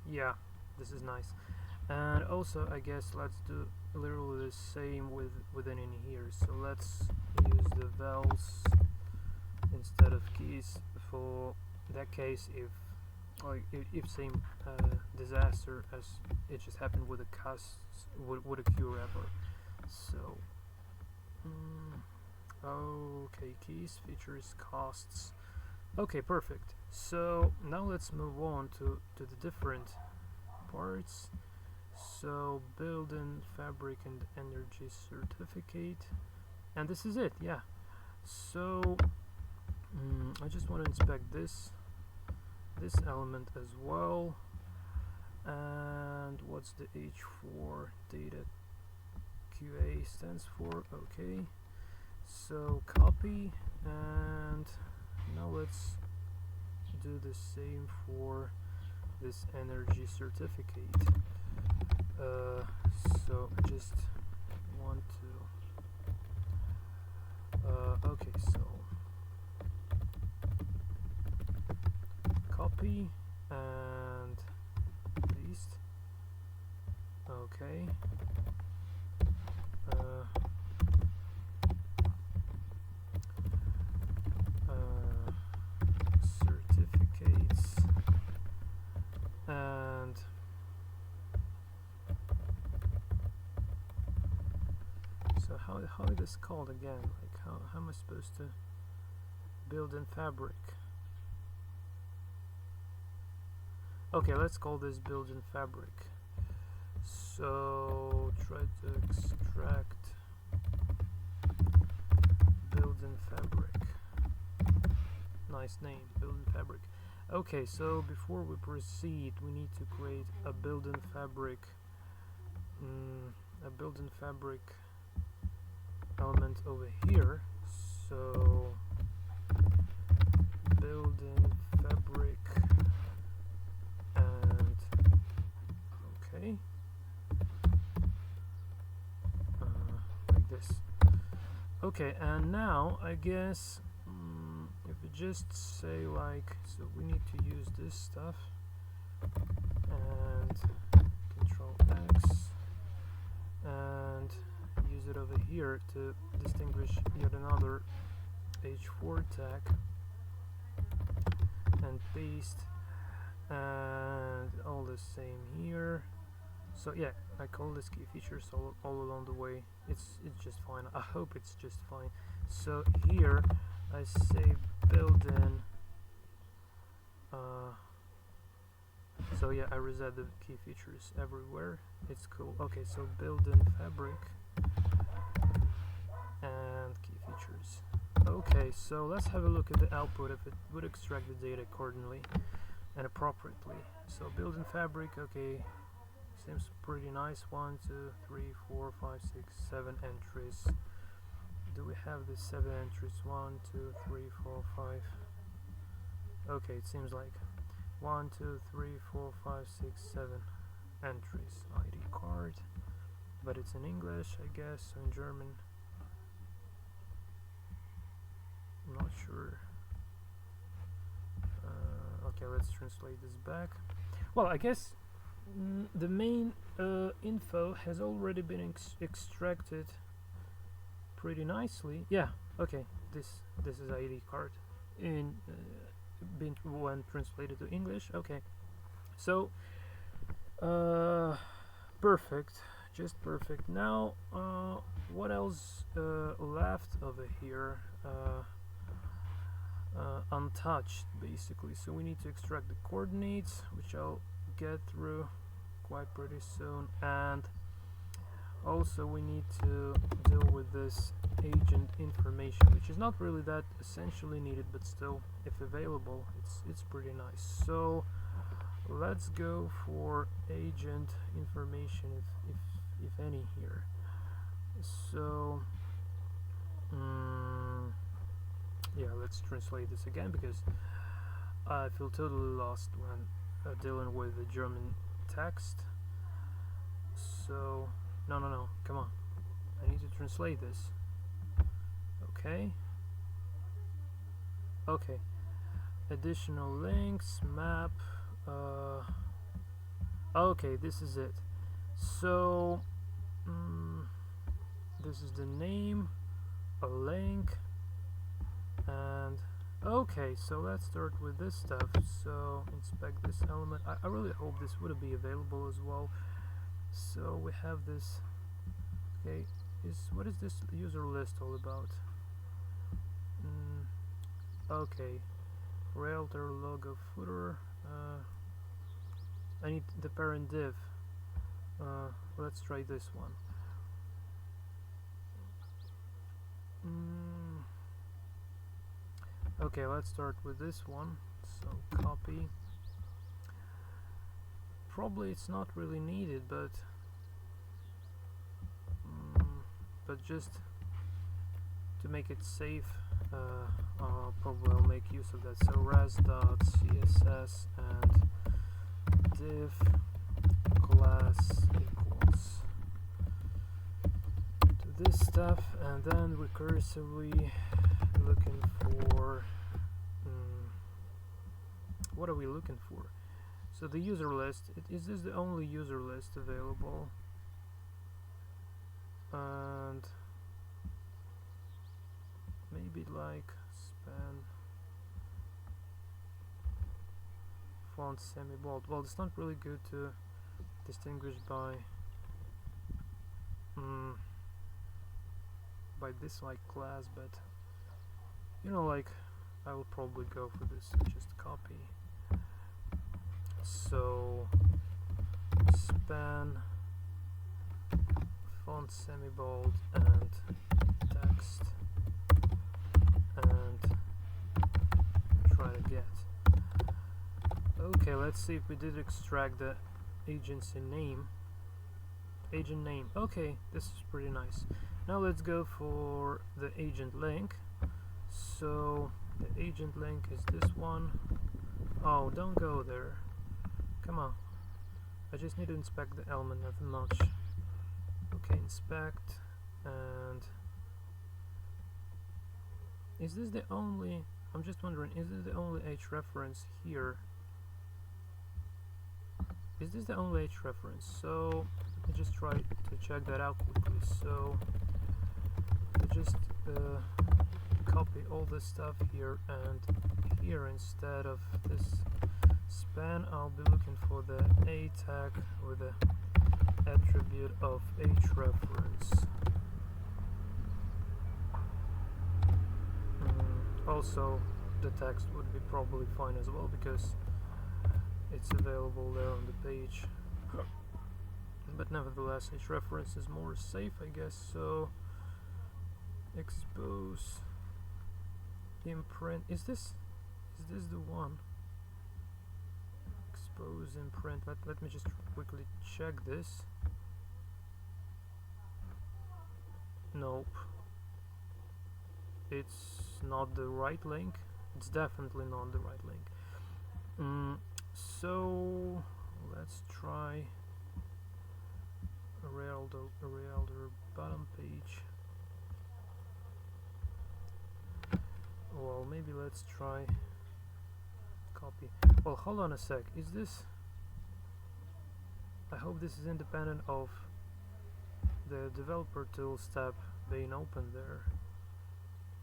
[SPEAKER 1] Yeah, this is nice. And also I guess let's do literally the same within in here. So let's use the vowels instead of keys for that case if like if same disaster as it just happened with the costs would occur ever. So okay, keys, features, costs. Okay, perfect. So now let's move on to the different parts. So building, fabric, and energy certificate, and this is it. Yeah. So I just want to inspect this element as well. And what's the H4 data QA stands for? Okay. So copy, and now let's do the same for this energy certificate. So I just want to okay, so copy and paste. Okay. Certificates, and so how it is called again? Like how am I supposed to build in fabric? Okay, let's call this build in fabric. So try to extract build in fabric. Nice name, build in fabric. Okay, so before we proceed, we need to create a build in fabric element over here. So build in fabric, and okay, like this. Okay, and now I guess if we just say like, so we need to use this stuff and Control X and use it over here to distinguish yet another H4 tag and paste, and all the same here. So yeah, I call this key features all along the way. It's just fine. I hope it's just fine. So here I say build in. So yeah, I reset the key features everywhere. It's cool. Okay, so build in fabric and key features. Okay, so let's have a look at the output if it would extract the data accordingly and appropriately. So build in fabric. Okay, seems pretty nice. 1, 2, 3, 4, 5, 6, 7 entries. Do we have the 7 entries? 1, 2, 3, 4, 5. Okay, it seems like 1, 2, 3, 4, 5, 6, 7 entries. ID card, but it's in English, I guess. So in German, I'm not sure. Okay, let's translate this back. Well, I guess the main info has already been extracted pretty nicely. Yeah. Okay. This is ID card in been when translated to English. Okay. So perfect. Just perfect. Now what else left over here? Untouched, basically. So we need to extract the coordinates, which I'll get through quite pretty soon, and also we need to deal with this agent information, which is not really that essentially needed, but still, if available, it's pretty nice. So let's go for agent information, if any here. So yeah, let's translate this again, because I feel totally lost when dealing with the German text. So no, come on, I need to translate this. Okay, additional links, map. Okay, this is it. So this is the name, a link, and Okay, so let's start with this stuff. So inspect this element. I really hope this would be available as well. So we have this. Okay, what is this user list all about? Okay, realtor logo footer. I need the parent div. Let's try this one. Okay, let's start with this one. So copy. Probably it's not really needed, but just to make it safe, probably I'll make use of that. So res.css and div class equals to this stuff, and then recursively looking for what are we looking for? So the user list, is this the only user list available? And maybe like span font semi-bold. Well, it's not really good to distinguish by this like class, but you know, like I will probably go for this. Just copy. So span font semi-bold and text, and try to get. Okay, let's see if we did extract the agency name. Agent name. Okay, this is pretty nice. Now let's go for the agent link. So the agent link is this one. Oh, don't go there. Come on. I just need to inspect the element, nothing much. Okay, inspect, and is this the only, I'm just wondering, is this the only H reference here? Is this the only H reference? So I just try to check that out quickly. So I just copy all this stuff here, and here instead of this span I'll be looking for the A tag with the attribute of H reference. Also the text would be probably fine as well because it's available there on the page, but nevertheless H reference is more safe, I guess. So expose imprint, is this the one? Expose imprint. Let me just quickly check this. Nope, it's not the right link. It's definitely not the right link. So let's try a Realtor bottom page. Well, maybe let's try copy. Well, hold on a sec. Is this, I hope this is independent of the developer tools tab being open there,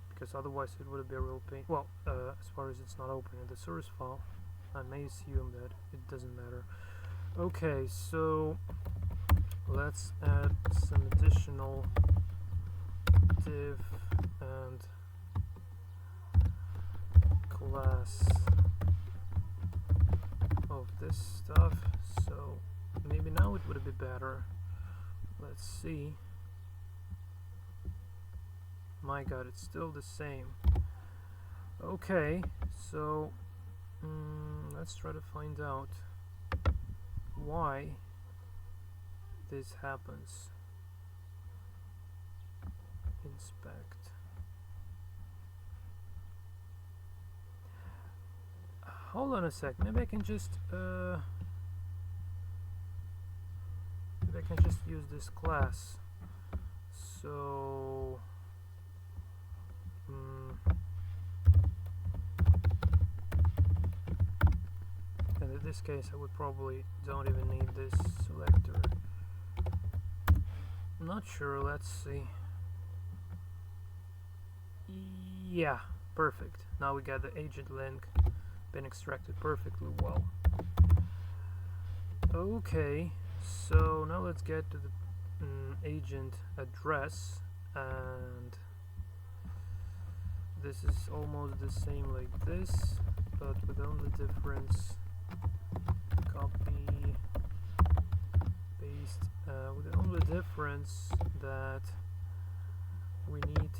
[SPEAKER 1] because otherwise it would be a real pain. Well, as far as it's not open in the source file, I may assume that it doesn't matter. Okay, so let's add some additional div and class of this stuff. So maybe now it would be better. Let's see. My god, it's still the same. Okay, so let's try to find out why this happens. Inspect. Hold on a sec. Maybe I can just use this class. So and in this case I would probably don't even need this selector. I'm not sure. Let's see. Yeah, Perfect. Now we got the agent link been extracted perfectly well. Okay, so now let's get to the agent address, and this is almost the same like this, but with the only difference, copy, paste, with the only difference that we need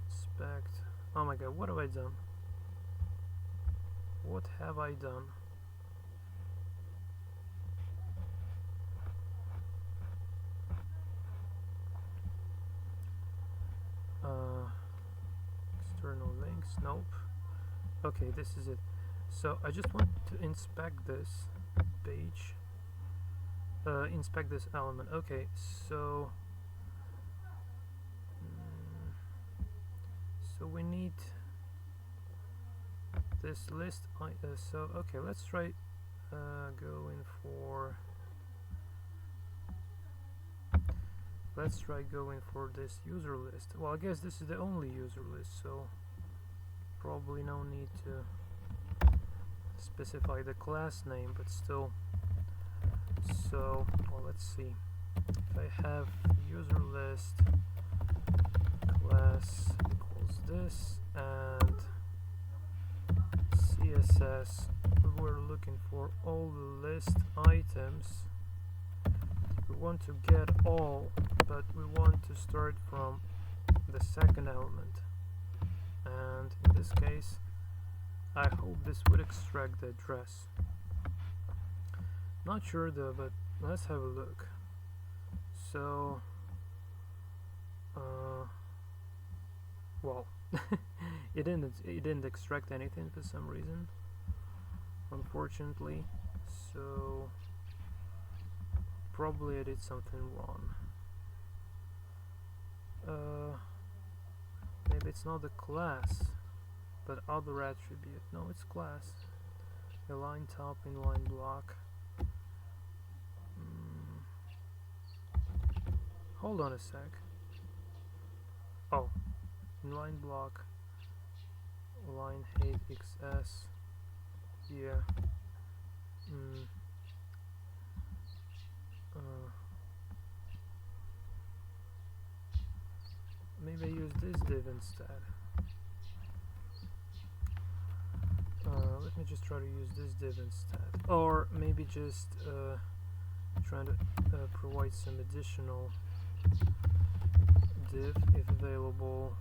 [SPEAKER 1] inspect. Oh my god, what have I done? What have I done? External links, nope. Okay, this is it. So I just want to inspect this page, inspect this element. Okay, so so we need this list. So okay, let's try going for this user list. Well, I guess this is the only user list, so probably no need to specify the class name, but still. So, well, let's see. If I have user list class equals this, and CSS, we're looking for all the list items. We want to get all, but we want to start from the second element, and in this case I hope this would extract the address. Not sure though, but let's have a look. So well, it didn't extract anything for some reason, unfortunately, so probably I did something wrong. Maybe it's not the class, but other attribute. No, it's class. Align top, inline block. Hold on a sec. Oh, inline block, line height XS. Yeah. Maybe I use this div instead. Let me just try to use this div instead, or maybe just trying to provide some additional div if available.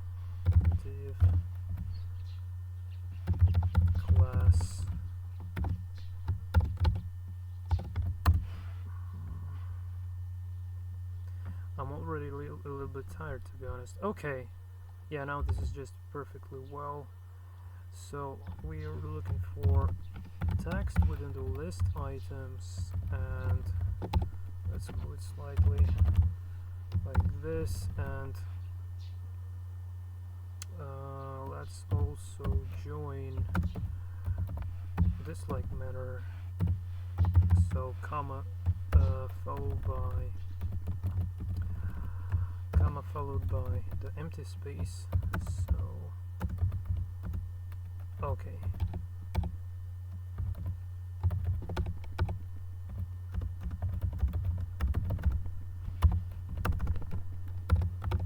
[SPEAKER 1] Div class. I'm already a little bit tired, to be honest. Okay, yeah, now this is just perfectly well. So we are looking for text within the list items, and let's move it slightly like this, and let's also join this like manner, so comma followed by the empty space. So okay,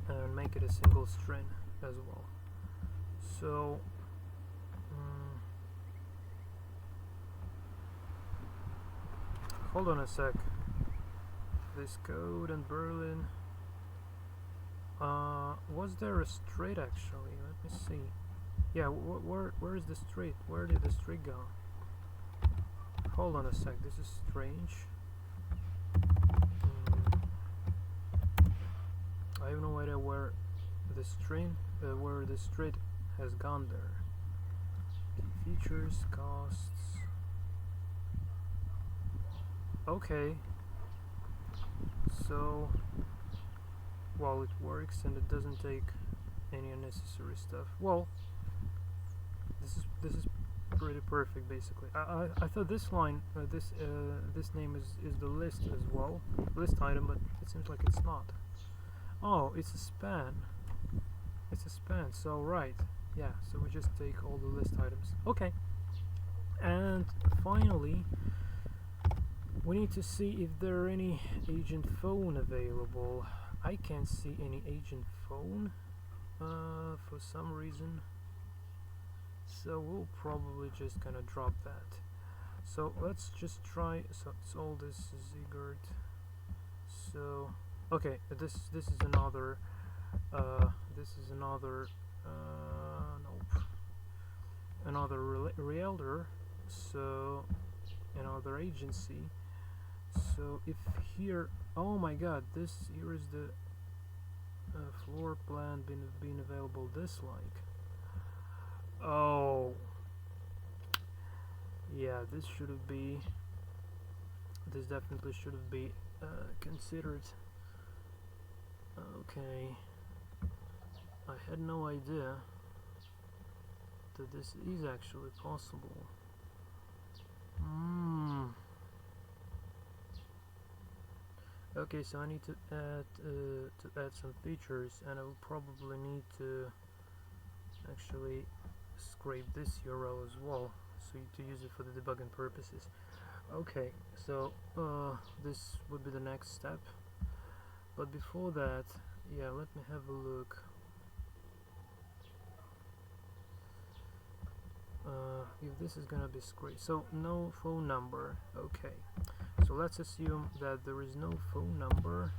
[SPEAKER 1] and make it a single string as well. So hold on a sec. This code in Berlin. Was there a straight actually? Let me see. Yeah, where is the straight? Where did the straight go? Hold on a sec. This is strange. I have no idea where the string, where the straight has gone there. Key features, costs. Okay. So, well, it works and it doesn't take any unnecessary stuff. Well, this is pretty perfect, basically. I thought this line, this name is the list as well, list item, but it seems like it's not. Oh, it's a span. It's a span, so right. Yeah, so we just take all the list items. Okay. And finally, we need to see if there are any agent phone available. I can't see any agent phone for some reason. So we'll probably just gonna drop that. So let's just try. So it's all this Ziggurat. So okay, this is another. This is another. Nope. Another realtor. So another agency. So if here, oh my God, this here is the floor plan being available. This like. Oh, yeah, this should be. This definitely should be considered. Okay, I had no idea that this is actually possible. Okay, so I need to add some features, and I will probably need to actually scrape this URL as well, so to use it for the debugging purposes. Okay, so this would be the next step, but before that, yeah, let me have a look. If this is gonna be scraped, so no phone number. Okay, so let's assume that there is no phone number.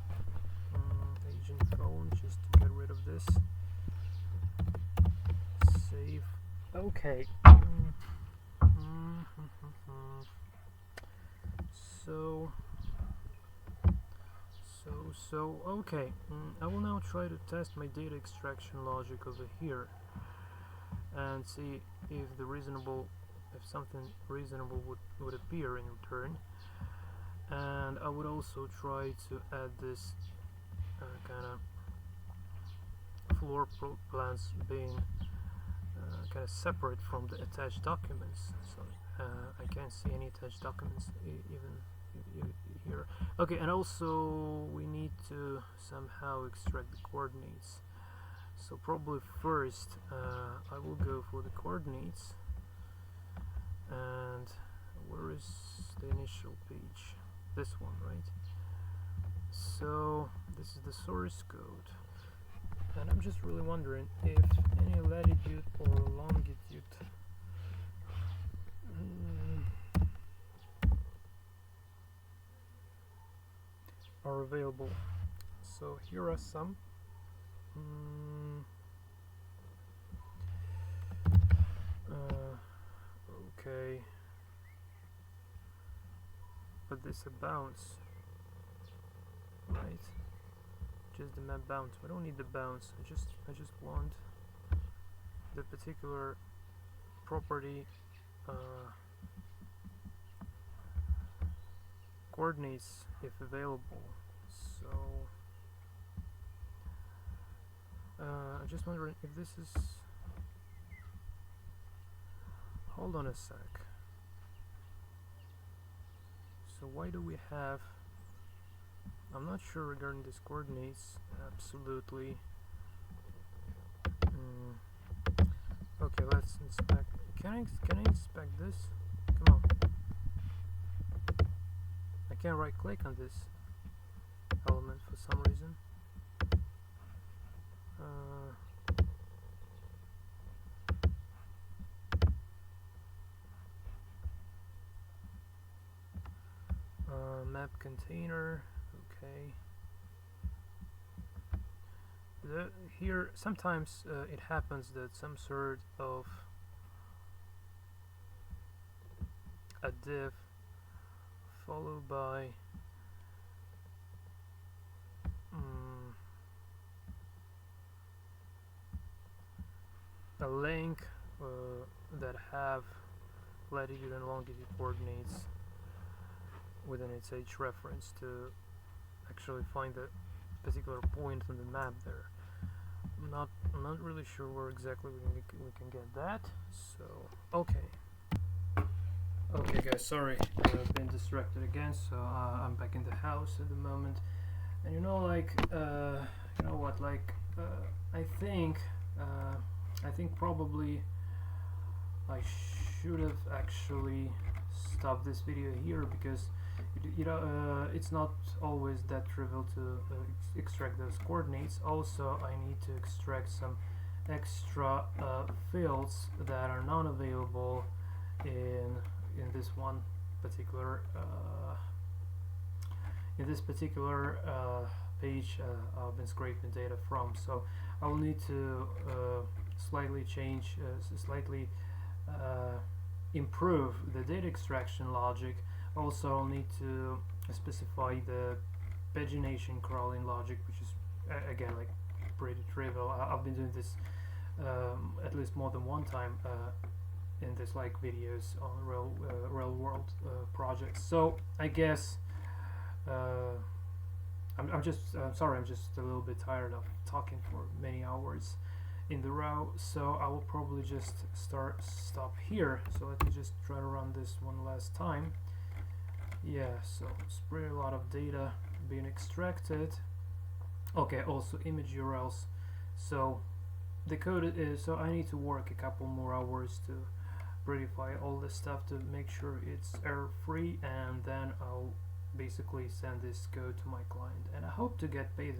[SPEAKER 1] Agent phone, just to get rid of this. Save. Okay. So okay. I will now try to test my data extraction logic over here and see if something reasonable would appear in return. And I would also try to add this kind of floor plans being kind of separate from the attached documents. So I can't see any attached documents even here. Okay, and also we need to somehow extract the coordinates. So probably first I will go for the coordinates. And where is the initial page? This one, right? So this is the source code, and I'm just really wondering if any latitude or longitude are available. So here are some. Okay, but this a bounce, right? Just the map bounce. I don't need the bounce. I just want the particular property coordinates if available. So I'm just wondering if this is. Hold on a sec. So why do we have? I'm not sure regarding these coordinates. Absolutely. Okay, let's inspect. Can I inspect this? Come on. I can't right click on this element for some reason. Map container. Okay. Here sometimes it happens that some sort of a div followed by a link that have latitude and longitude coordinates within its H reference to actually find the particular point on the map there. I'm not really sure where exactly we can get that. So okay, guys, sorry, I've been distracted again. So I'm back in the house at the moment, and you know, like you know what, like I think probably I should have actually stopped this video here, because it's not always that trivial to extract those coordinates. Also, I need to extract some extra fields that are not available in this one particular page I've been scraping data from. So I will need to slightly change, slightly improve the data extraction logic. Also, I'll need to specify the pagination crawling logic, which is again like pretty trivial. I've been doing this at least more than one time in this like videos on real world projects. So I guess I'm just sorry, I'm just a little bit tired of talking for many hours in the row, so I will probably just stop here. So let me just try to run this one last time. Yeah, so it's pretty a lot of data being extracted. Okay, also image URLs. So the code is, so I need to work a couple more hours to prettify all this stuff to make sure it's error free, and then I'll basically send this code to my client, and I hope to get paid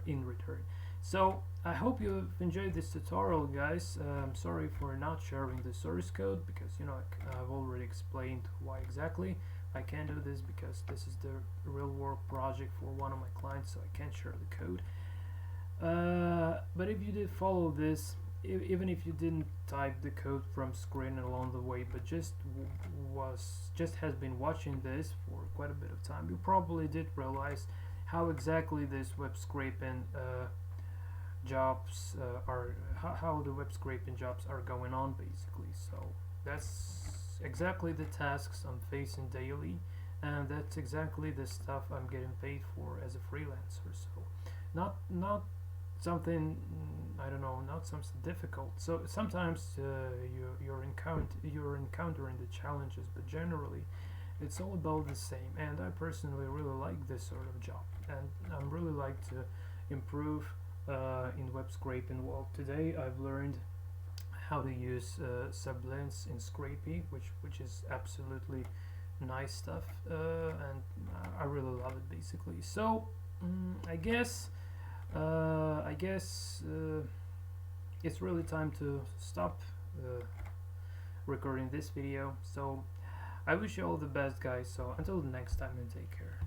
[SPEAKER 1] in return. So I hope you've enjoyed this tutorial, guys. I'm sorry for not sharing the source code, because I've already explained why exactly I can't do this, because this is the real world project for one of my clients, so I can't share the code. But if you did follow this, even if you didn't type the code from screen along the way, but just has been watching this for quite a bit of time, you probably did realize how exactly this web scraping jobs are, how the web scraping jobs are going on, basically. So that's exactly the tasks I'm facing daily, and that's exactly the stuff I'm getting paid for as a freelancer. So not something, I don't know, not something difficult. So sometimes you're encountering the challenges, but generally it's all about the same. And I personally really like this sort of job, and I really like to improve in web scraping. Well, today I've learned how to use sublets in Scrapy, which is absolutely nice stuff, and I really love it, basically. So I guess it's really time to stop recording this video. So I wish you all the best, guys. So until the next time, and take care.